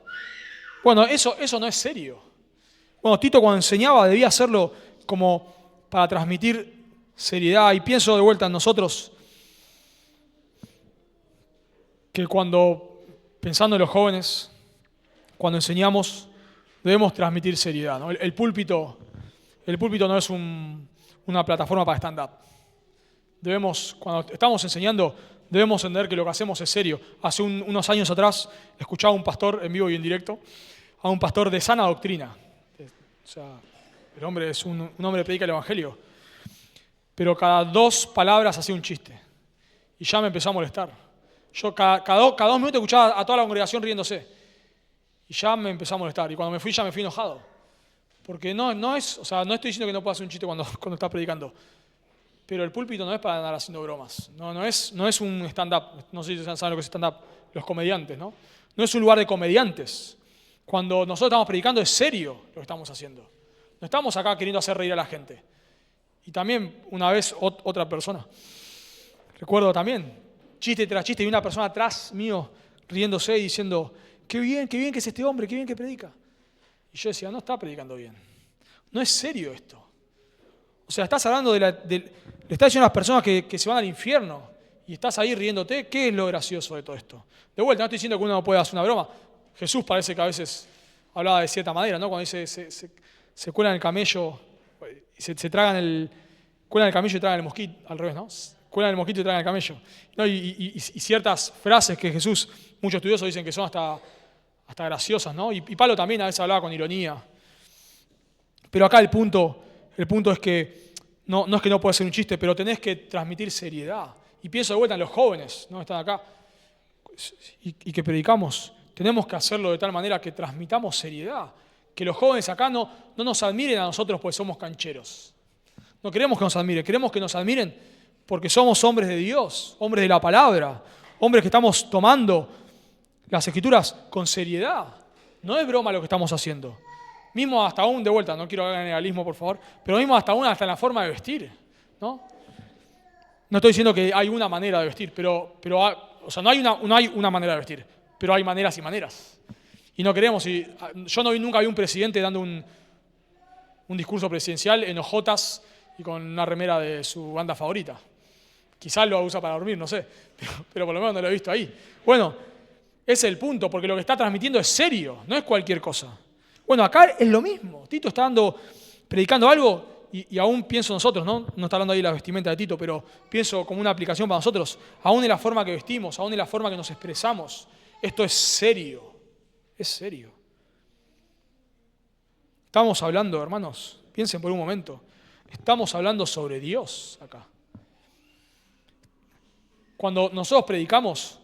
Bueno, eso no es serio. Bueno, Tito cuando enseñaba debía hacerlo como para transmitir seriedad. Y pienso de vuelta en nosotros que pensando en los jóvenes, cuando enseñamos, debemos transmitir seriedad, ¿no? El púlpito no es una plataforma para stand-up. Cuando estamos enseñando, debemos entender que lo que hacemos es serio. Hace unos años atrás escuchaba a un pastor en vivo y en directo, a un pastor de sana doctrina. O sea, el hombre es un hombre que predica el Evangelio. Pero cada 2 palabras hacía un chiste. Y ya me empezó a molestar. Yo cada 2 minutos escuchaba a toda la congregación riéndose. Y ya me empezó a molestar. Y cuando me fui, ya me fui enojado. Porque no estoy diciendo que no pueda hacer un chiste cuando está predicando. Pero el púlpito no es para andar haciendo bromas. No es un stand-up. No sé si saben lo que es stand-up. Los comediantes, ¿no? No es un lugar de comediantes. Cuando nosotros estamos predicando es serio lo que estamos haciendo. No estamos acá queriendo hacer reír a la gente. Y también, una vez, otra persona. Recuerdo también, chiste tras chiste, y una persona atrás mío riéndose y diciendo, qué bien que es este hombre, qué bien que predica. Y yo decía, no está predicando bien. No es serio esto. O sea, estás hablando le estás diciendo a las personas que se van al infierno y estás ahí riéndote. ¿Qué es lo gracioso de todo esto? De vuelta, no estoy diciendo que uno no pueda hacer una broma. Jesús parece que a veces hablaba de cierta manera, ¿no? Cuando dice se cuelan el camello, se tragan cuelan el camello y tragan el mosquito, al revés, ¿no? Cuelan el mosquito y tragan el camello. ¿No? Y ciertas frases que Jesús, muchos estudiosos dicen que son hasta graciosas, ¿no? Y Pablo también a veces hablaba con ironía. Pero acá el punto es que no es que no pueda ser un chiste, pero tenés que transmitir seriedad. Y pienso de vuelta en los jóvenes, ¿no? Están acá y que predicamos. Tenemos que hacerlo de tal manera que transmitamos seriedad. Que los jóvenes acá no nos admiren a nosotros porque somos cancheros. No queremos que nos admiren, queremos que nos admiren porque somos hombres de Dios, hombres de la palabra, hombres que estamos tomando las Escrituras con seriedad. No es broma lo que estamos haciendo. Mismo hasta aún, de vuelta, no quiero hablar de negalismo, por favor, pero mismo hasta en la forma de vestir, ¿no? No estoy diciendo que hay una manera de vestir, pero o sea, no hay una manera de vestir, pero hay maneras y maneras. Y no queremos, yo nunca vi un presidente dando un discurso presidencial en hojotas y con una remera de su banda favorita. Quizás lo usa para dormir, no sé, pero por lo menos no lo he visto ahí. Bueno, ese es el punto, porque lo que está transmitiendo es serio, no es cualquier cosa. Bueno, acá es lo mismo. Tito está predicando algo y aún pienso nosotros, ¿no? No está hablando ahí de la vestimenta de Tito, pero pienso como una aplicación para nosotros, aún en la forma que vestimos, aún en la forma que nos expresamos. Esto es serio, es serio. Estamos hablando, hermanos, piensen por un momento, estamos hablando sobre Dios acá. Cuando nosotros predicamos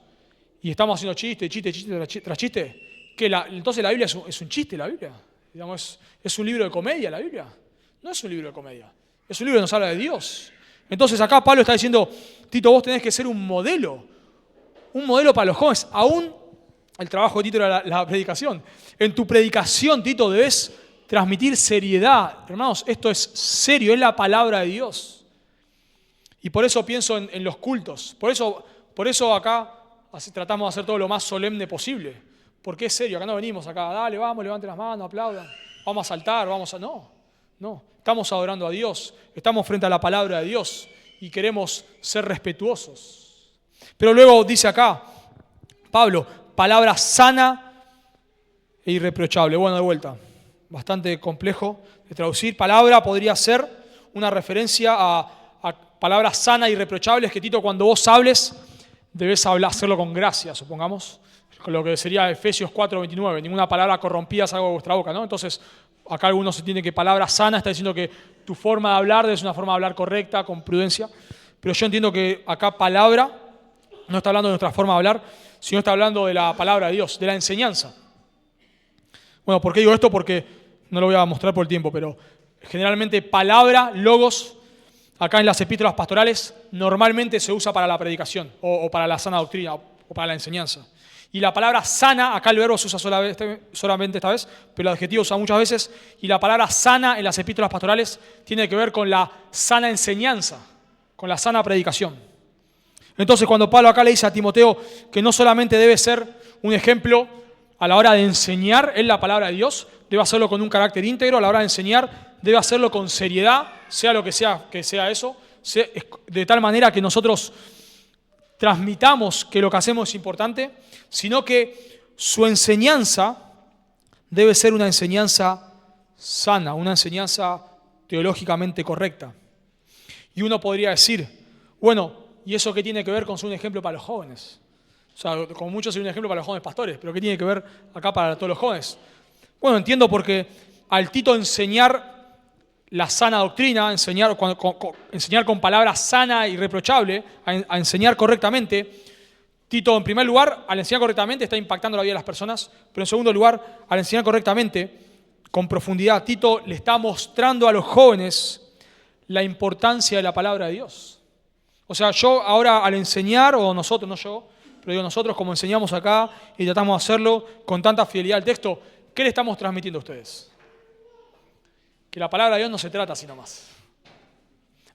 y estamos haciendo chiste tras chiste, entonces la Biblia es un chiste, la Biblia. Digamos, es un libro de comedia la Biblia. No es un libro de comedia, es un libro que nos habla de Dios. Entonces acá Pablo está diciendo, Tito, vos tenés que ser un modelo para los jóvenes. Aún el trabajo de Tito era la predicación. En tu predicación, Tito, debes transmitir seriedad. Hermanos, esto es serio, es la palabra de Dios. Y por eso pienso en los cultos. Por eso acá tratamos de hacer todo lo más solemne posible. Porque es serio, acá no venimos acá, dale, vamos, levanten las manos, aplaudan, vamos a saltar, No. Estamos adorando a Dios, estamos frente a la palabra de Dios y queremos ser respetuosos. Pero luego dice acá, Pablo, palabra sana e irreprochable. Bueno, de vuelta, bastante complejo de traducir. Palabra podría ser una referencia a palabras sanas e irreprochables que, Tito, cuando vos hables, debes hacerlo con gracia, supongamos. Con lo que sería Efesios 4:29, ninguna palabra corrompida salga de vuestra boca, ¿no? Entonces, acá algunos entienden que palabra sana está diciendo que tu forma de hablar es una forma de hablar correcta, con prudencia. Pero yo entiendo que acá palabra no está hablando de nuestra forma de hablar, sino está hablando de la palabra de Dios, de la enseñanza. Bueno, ¿por qué digo esto? Porque no lo voy a mostrar por el tiempo, pero generalmente palabra, logos, acá en las epístolas pastorales, normalmente se usa para la predicación o para la sana doctrina o para la enseñanza. Y la palabra sana, acá el verbo se usa solamente esta vez, pero el adjetivo se usa muchas veces. Y la palabra sana en las epístolas pastorales tiene que ver con la sana enseñanza, con la sana predicación. Entonces, cuando Pablo acá le dice a Timoteo que no solamente debe ser un ejemplo a la hora de enseñar en la palabra de Dios, debe hacerlo con un carácter íntegro, a la hora de enseñar debe hacerlo con seriedad, sea lo que sea eso, de tal manera que nosotros transmitamos que lo que hacemos es importante, sino que su enseñanza debe ser una enseñanza sana, una enseñanza teológicamente correcta. Y uno podría decir, bueno, ¿y eso qué tiene que ver con ser un ejemplo para los jóvenes? O sea, como mucho ser un ejemplo para los jóvenes pastores, pero ¿qué tiene que ver acá para todos los jóvenes? Bueno, entiendo porque al Tito enseñar la sana doctrina, enseñar con palabras sana y irreprochable, a enseñar correctamente, Tito, en primer lugar, al enseñar correctamente está impactando la vida de las personas, pero en segundo lugar, al enseñar correctamente, con profundidad, Tito le está mostrando a los jóvenes la importancia de la palabra de Dios. O sea, yo ahora al enseñar, o nosotros, no yo, pero digo nosotros como enseñamos acá y tratamos de hacerlo con tanta fidelidad al texto, ¿qué le estamos transmitiendo a ustedes? Que la palabra de Dios no se trata así nomás.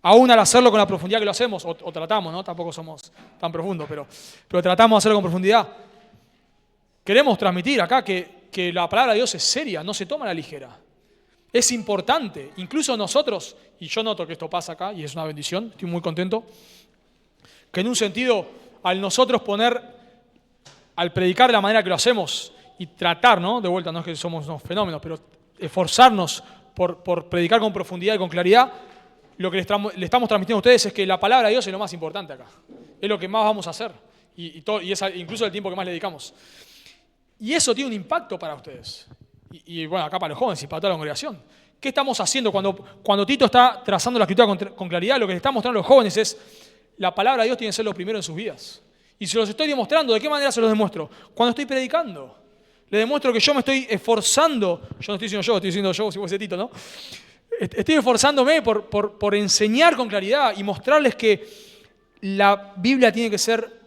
Aún al hacerlo con la profundidad que lo hacemos, o tratamos, ¿no? Tampoco somos tan profundos, pero tratamos de hacerlo con profundidad. Queremos transmitir acá que la palabra de Dios es seria, no se toma a la ligera. Es importante. Incluso nosotros, y yo noto que esto pasa acá, y es una bendición, estoy muy contento, que en un sentido, al nosotros al predicar de la manera que lo hacemos, y tratar, ¿no? De vuelta, no es que somos unos fenómenos, pero esforzarnos por predicar con profundidad y con claridad, lo que le estamos transmitiendo a ustedes es que la palabra de Dios es lo más importante acá. Es lo que más vamos a hacer. Y es incluso el tiempo que más le dedicamos. Y eso tiene un impacto para ustedes. Y bueno, acá para los jóvenes y para toda la congregación. ¿Qué estamos haciendo cuando Tito está trazando la escritura con claridad? Lo que le está mostrando a los jóvenes es la palabra de Dios tiene que ser lo primero en sus vidas. Y se los estoy demostrando. ¿De qué manera se los demuestro? Cuando estoy predicando. Les demuestro que yo me estoy esforzando. Yo no estoy diciendo yo, si fuese Tito, ¿no? Estoy esforzándome por enseñar con claridad y mostrarles que la Biblia tiene que ser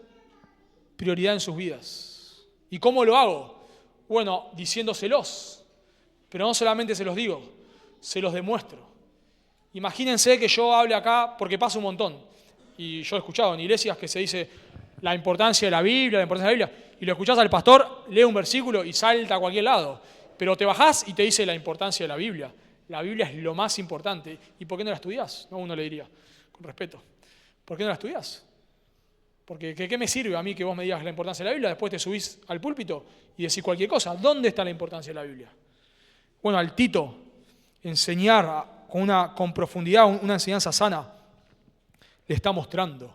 prioridad en sus vidas. ¿Y cómo lo hago? Bueno, diciéndoselos. Pero no solamente se los digo, se los demuestro. Imagínense que yo hable acá, porque pasa un montón. Y yo he escuchado en iglesias que se dice la importancia de la Biblia, y lo escuchás al pastor, lee un versículo y salta a cualquier lado. Pero te bajás y te dice la importancia de la Biblia. La Biblia es lo más importante. ¿Y por qué no la estudiás? No, uno le diría, con respeto. ¿Por qué no la estudiás? Porque ¿qué me sirve a mí que vos me digas la importancia de la Biblia? Después te subís al púlpito y decís cualquier cosa. ¿Dónde está la importancia de la Biblia? Bueno, al Tito, enseñar con profundidad una enseñanza sana, le está mostrando.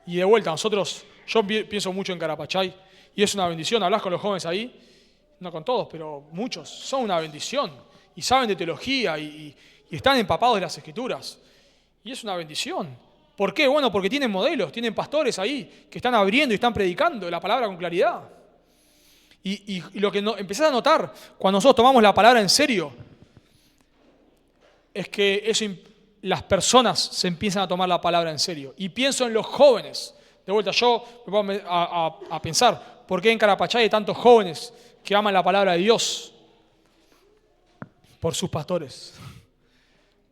Y de vuelta, yo pienso mucho en Carapachay, y es una bendición. Hablás con los jóvenes ahí, no con todos, pero muchos, son una bendición. Y saben de teología y están empapados de las Escrituras. Y es una bendición. ¿Por qué? Bueno, porque tienen modelos, tienen pastores ahí que están abriendo y están predicando la palabra con claridad. Y lo que empezás a notar cuando nosotros tomamos la palabra en serio es que las personas se empiezan a tomar la palabra en serio. Y pienso en los jóvenes. De vuelta, yo me pongo a pensar, ¿por qué en Carapachay hay tantos jóvenes que aman la palabra de Dios? Por sus pastores.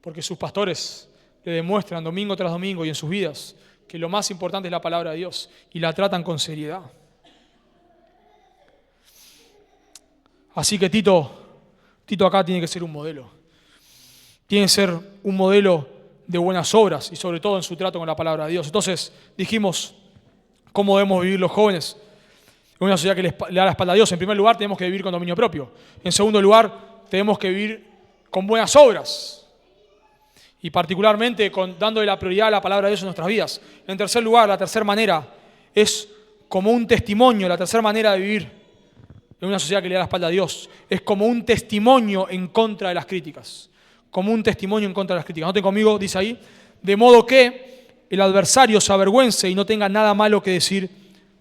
Porque sus pastores le demuestran domingo tras domingo y en sus vidas que lo más importante es la palabra de Dios y la tratan con seriedad. Así que Tito acá tiene que ser un modelo. Tiene que ser un modelo de buenas obras y sobre todo en su trato con la palabra de Dios. Entonces dijimos cómo debemos vivir los jóvenes en una sociedad que le da la espalda a Dios. En primer lugar, tenemos que vivir con dominio propio. En segundo lugar, tenemos que vivir con buenas obras. Y particularmente dándole la prioridad a la palabra de Dios en nuestras vidas. En tercer lugar, la tercera manera es como un testimonio, la tercera manera de vivir en una sociedad que le da la espalda a Dios. Es como un testimonio en contra de las críticas. Como un testimonio en contra de las críticas. Noten conmigo, dice ahí, de modo que el adversario se avergüence y no tenga nada malo que decir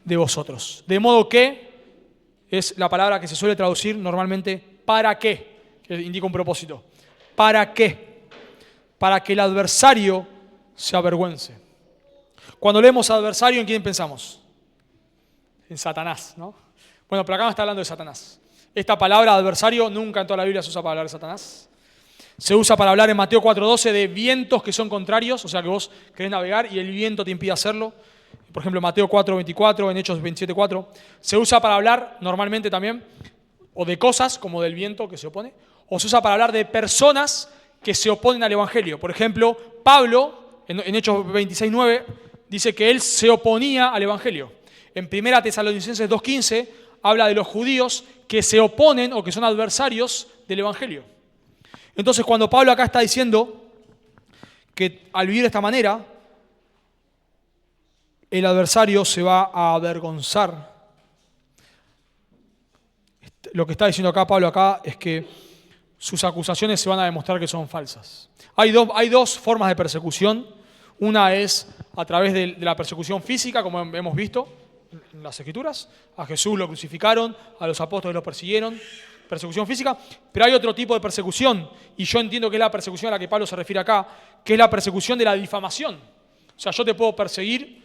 de vosotros. De modo que es la palabra que se suele traducir normalmente ¿para qué? Que indica un propósito. ¿Para qué? Para que el adversario se avergüence. Cuando leemos adversario, ¿en quién pensamos? En Satanás, ¿no? Bueno, pero acá no está hablando de Satanás. Esta palabra adversario nunca en toda la Biblia se usa para hablar de Satanás. Se usa para hablar en Mateo 4:12 de vientos que son contrarios, o sea que vos querés navegar y el viento te impide hacerlo. Por ejemplo, en Mateo 4:24, en Hechos 27:4. Se usa para hablar normalmente también, o de cosas como del viento que se opone, o se usa para hablar de personas que se oponen al Evangelio. Por ejemplo, Pablo, en Hechos 26:9, dice que él se oponía al Evangelio. En 1 Tesalonicenses 2:15 habla de los judíos que se oponen o que son adversarios del Evangelio. Entonces, cuando Pablo acá está diciendo que al vivir de esta manera, el adversario se va a avergonzar. Lo que está diciendo acá Pablo acá es que sus acusaciones se van a demostrar que son falsas. Hay dos formas de persecución. Una es a través de la persecución física, como hemos visto en las Escrituras. A Jesús lo crucificaron, a los apóstoles lo persiguieron. Persecución física. Pero hay otro tipo de persecución, y yo entiendo que es la persecución a la que Pablo se refiere acá, que es la persecución de la difamación. O sea, yo te puedo perseguir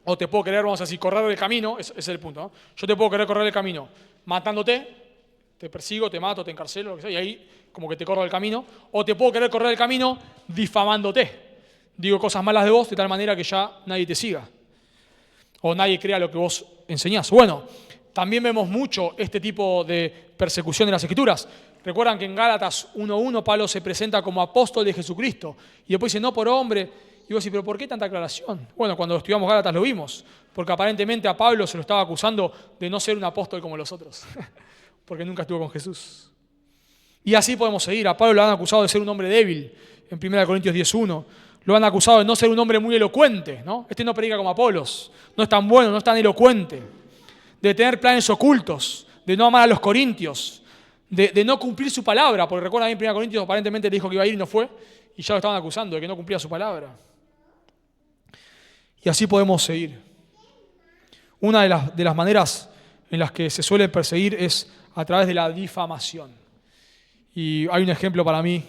o te puedo querer, vamos a decir, correr del camino, ese es el punto, ¿no? Yo te puedo querer correr el camino matándote, te persigo, te mato, te encarcelo, lo que sea, y ahí como que te corro del camino, o te puedo querer correr el camino difamándote, digo cosas malas de vos de tal manera que ya nadie te siga. O nadie crea lo que vos enseñás. Bueno, también vemos mucho este tipo de persecución en las Escrituras. Recuerdan que en Gálatas 1:1 Pablo se presenta como apóstol de Jesucristo. Y después dice, no por hombre. Y vos decís, ¿pero por qué tanta aclaración? Bueno, cuando estudiamos Gálatas lo vimos. Porque aparentemente a Pablo se lo estaba acusando de no ser un apóstol como los otros. Porque nunca estuvo con Jesús. Y así podemos seguir. A Pablo lo han acusado de ser un hombre débil. En 1 Corintios 10:1. Lo han acusado de no ser un hombre muy elocuente, ¿no? Este no predica como Apolos. No es tan bueno, no es tan elocuente. De tener planes ocultos. De no amar a los corintios. De no cumplir su palabra. Porque recuerdan en 1 Corintios aparentemente le dijo que iba a ir y no fue. Y ya lo estaban acusando de que no cumplía su palabra. Y así podemos seguir. Una de las maneras en las que se suele perseguir es a través de la difamación. Y hay un ejemplo para mí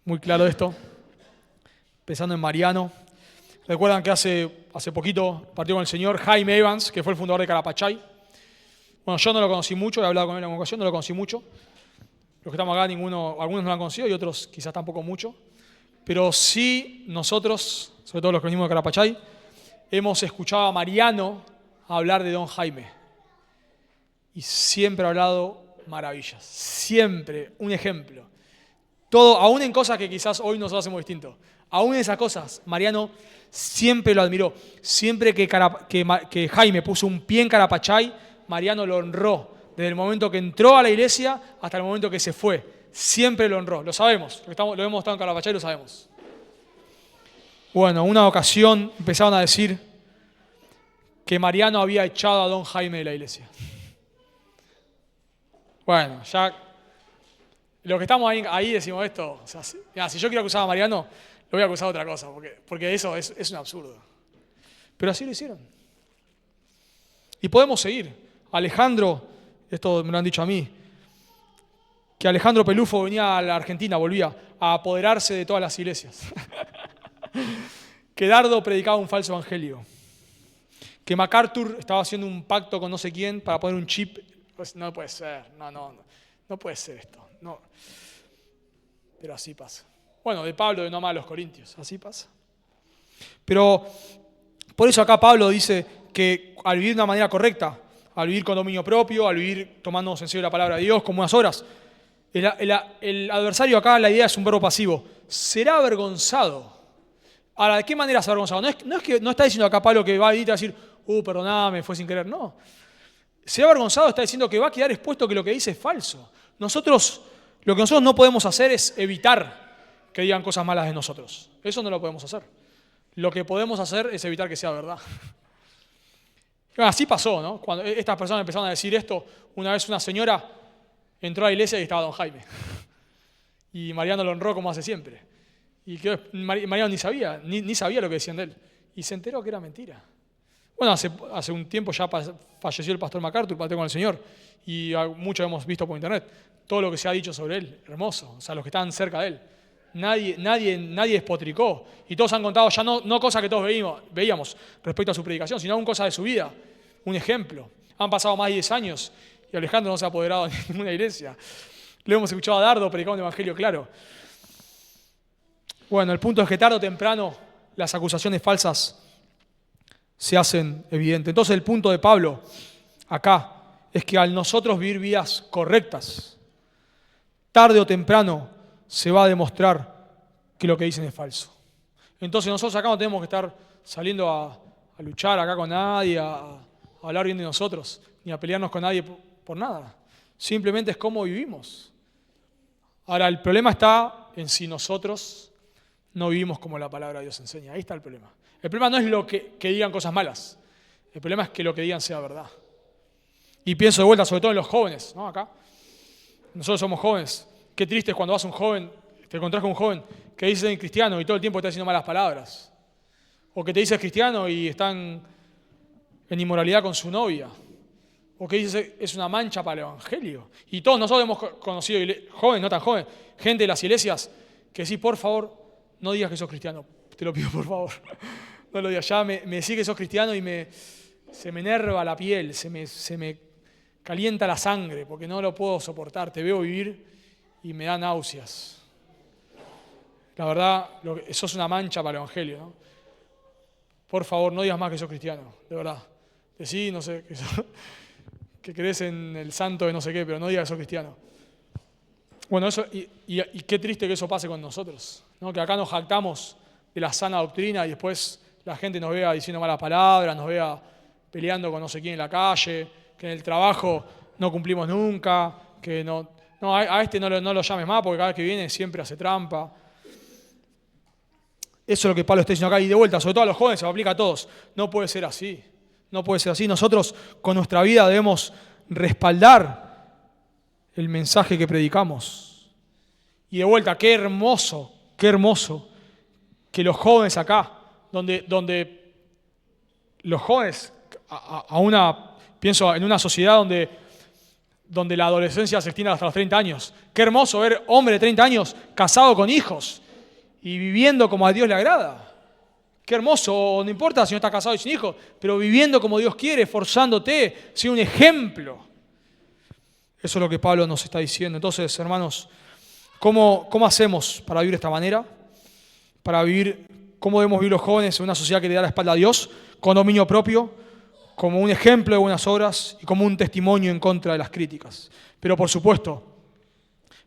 muy claro de esto. Pensando en Mariano. Recuerdan que hace poquito partió con el señor Jaime Evans, que fue el fundador de Carapachay. Bueno, yo no lo conocí mucho, he hablado con él en una ocasión, no lo conocí mucho. Los que estamos acá, algunos no lo han conocido y otros quizás tampoco mucho. Pero sí nosotros, sobre todo los que venimos de Carapachay, hemos escuchado a Mariano hablar de don Jaime. Y siempre ha hablado maravillas. Siempre un ejemplo. Todo, aún en cosas que quizás hoy nosotros hacemos distinto. Aún en esas cosas, Mariano siempre lo admiró. Siempre que Jaime puso un pie en Carapachay, Mariano lo honró. Desde el momento que entró a la iglesia hasta el momento que se fue. Siempre lo honró. Lo sabemos. Lo hemos estado en Carapachay, lo sabemos. Bueno, una ocasión empezaron a decir que Mariano había echado a don Jaime de la iglesia. Bueno, ya los que estamos ahí decimos esto. O sea, si yo quiero acusar a Mariano, lo voy a acusar de otra cosa, porque eso es un absurdo. Pero así lo hicieron. Y podemos seguir. Alejandro, esto me lo han dicho a mí, que Alejandro Pelufo venía a la Argentina, volvía a apoderarse de todas las iglesias. Que Dardo predicaba un falso evangelio. Que MacArthur estaba haciendo un pacto con no sé quién para poner un chip. Pues no puede ser, no puede ser esto. No. Pero así pasa. Bueno, de Pablo de no amar a los corintios, así pasa. Pero por eso acá Pablo dice que al vivir de una manera correcta, al vivir con dominio propio, al vivir tomándonos en serio la palabra de Dios como unas horas, el adversario acá, la idea es un verbo pasivo, será avergonzado. Ahora, ¿de qué manera será avergonzado? No está diciendo acá Pablo que va a ir a decir, perdoname, fue sin querer, no. Será avergonzado, está diciendo que va a quedar expuesto que lo que dice es falso. Lo que nosotros no podemos hacer es evitar que digan cosas malas de nosotros. Eso no lo podemos hacer. Lo que podemos hacer es evitar que sea verdad. Así pasó, ¿no? Cuando estas personas empezaron a decir esto, una vez una señora entró a la iglesia y estaba don Jaime. Y Mariano lo honró como hace siempre. Y Mariano ni sabía lo que decían de él. Y se enteró que era mentira. Bueno, hace un tiempo ya falleció el pastor MacArthur, partió con el Señor. Y muchos hemos visto por internet todo lo que se ha dicho sobre él. Hermoso. O sea, los que estaban cerca de él. Nadie despotricó. Y todos han contado ya no cosas que todos veíamos respecto a su predicación, sino aún cosas de su vida. Un ejemplo. Han pasado más de 10 años y Alejandro no se ha apoderado de ninguna iglesia. Le hemos escuchado a Dardo predicar un evangelio claro. Bueno, el punto es que tarde o temprano las acusaciones falsas se hacen evidentes. Entonces el punto de Pablo acá es que al nosotros vivir vidas correctas, tarde o temprano se va a demostrar que lo que dicen es falso. Entonces nosotros acá no tenemos que estar saliendo a luchar acá con nadie, a hablar bien de nosotros, ni a pelearnos con nadie por nada. Simplemente es cómo vivimos. Ahora, el problema está en si nosotros no vivimos como la palabra de Dios enseña. Ahí está el problema. El problema no es lo que digan cosas malas. El problema es que lo que digan sea verdad. Y pienso de vuelta, sobre todo en los jóvenes, ¿no? Acá. Nosotros somos jóvenes. Qué triste es cuando vas a un joven, te encontrás con un joven que dice cristiano y todo el tiempo está diciendo malas palabras. O que te dice cristiano y están en inmoralidad con su novia. O que dice es una mancha para el evangelio. Y todos nosotros hemos conocido jóvenes, no tan jóvenes, gente de las iglesias que sí, por favor, no digas que sos cristiano. Te lo pido, por favor. No lo digas. Ya me decís que sos cristiano y se me enerva la piel, se me calienta la sangre porque no lo puedo soportar. Te veo vivir y me da náuseas. la verdad, eso es una mancha para el Evangelio, ¿no? Por favor, no digas más que sos cristiano, de verdad. Decí, no sé, que crees en el santo de no sé qué, pero no digas que sos cristiano. Bueno, eso, y qué triste que eso pase con nosotros, ¿no? Que acá nos jactamos de la sana doctrina y después la gente nos vea diciendo malas palabras, nos vea peleando con no sé quién en la calle, que en el trabajo no cumplimos nunca, que no a este no lo llames más porque cada vez que viene siempre hace trampa. Eso es lo que Pablo está diciendo acá y de vuelta, sobre todo a los jóvenes, se aplica a todos. No puede ser así, no puede ser así. Nosotros con nuestra vida debemos respaldar el mensaje que predicamos. Y de vuelta, qué hermoso que los jóvenes acá, donde los jóvenes, pienso en una sociedad donde la adolescencia se extiende hasta los 30 años. Qué hermoso ver hombre de 30 años casado con hijos y viviendo como a Dios le agrada. Qué hermoso, no importa si no estás casado y sin hijos, pero viviendo como Dios quiere, esforzándote, siendo un ejemplo. Eso es lo que Pablo nos está diciendo. Entonces, hermanos, ¿cómo hacemos para vivir de esta manera? ¿Cómo debemos vivir los jóvenes en una sociedad que le da la espalda a Dios, con dominio propio, como un ejemplo de buenas obras y como un testimonio en contra de las críticas? Pero por supuesto,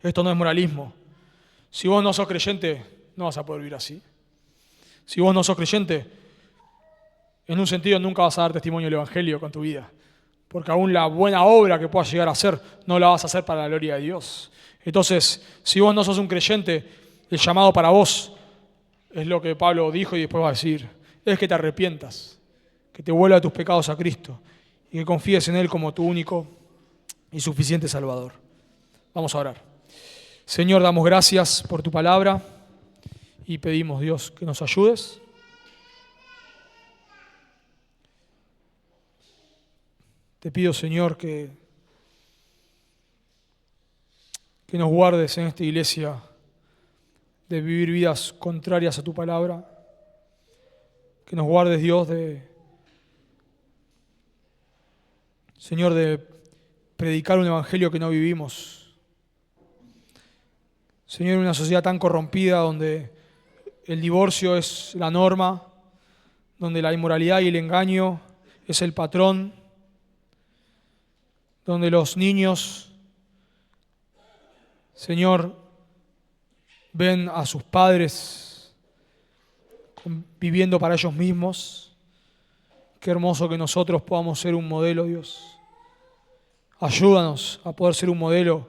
esto no es moralismo. Si vos no sos creyente, no vas a poder vivir así. Si vos no sos creyente, en un sentido nunca vas a dar testimonio del Evangelio con tu vida, porque aún la buena obra que puedas llegar a hacer, no la vas a hacer para la gloria de Dios. Entonces, si vos no sos un creyente, el llamado para vos es lo que Pablo dijo y después va a decir, es que te arrepientas, que te vuelvas a tus pecados a Cristo y que confíes en Él como tu único y suficiente Salvador. Vamos a orar. Señor, damos gracias por tu palabra y pedimos, Dios, que nos ayudes. Te pido, Señor, que nos guardes en esta iglesia de vivir vidas contrarias a tu palabra. Que nos guardes, Dios, Señor, de predicar un evangelio que no vivimos. Señor, en una sociedad tan corrompida donde el divorcio es la norma, donde la inmoralidad y el engaño es el patrón, donde los niños, Señor, ven a sus padres viviendo para ellos mismos. Qué hermoso que nosotros podamos ser un modelo, Dios. Ayúdanos a poder ser un modelo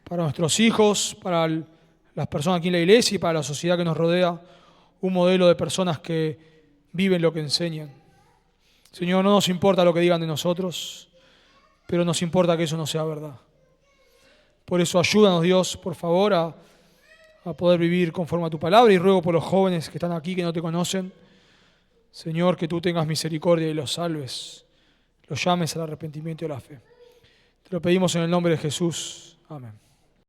para nuestros hijos, para las personas aquí en la iglesia y para la sociedad que nos rodea, un modelo de personas que viven lo que enseñan. Señor, no nos importa lo que digan de nosotros, pero nos importa que eso no sea verdad. Por eso ayúdanos, Dios, por favor, a poder vivir conforme a tu palabra y ruego por los jóvenes que están aquí, que no te conocen. Señor, que tú tengas misericordia y los salves, los llames al arrepentimiento y a la fe. Te lo pedimos en el nombre de Jesús. Amén.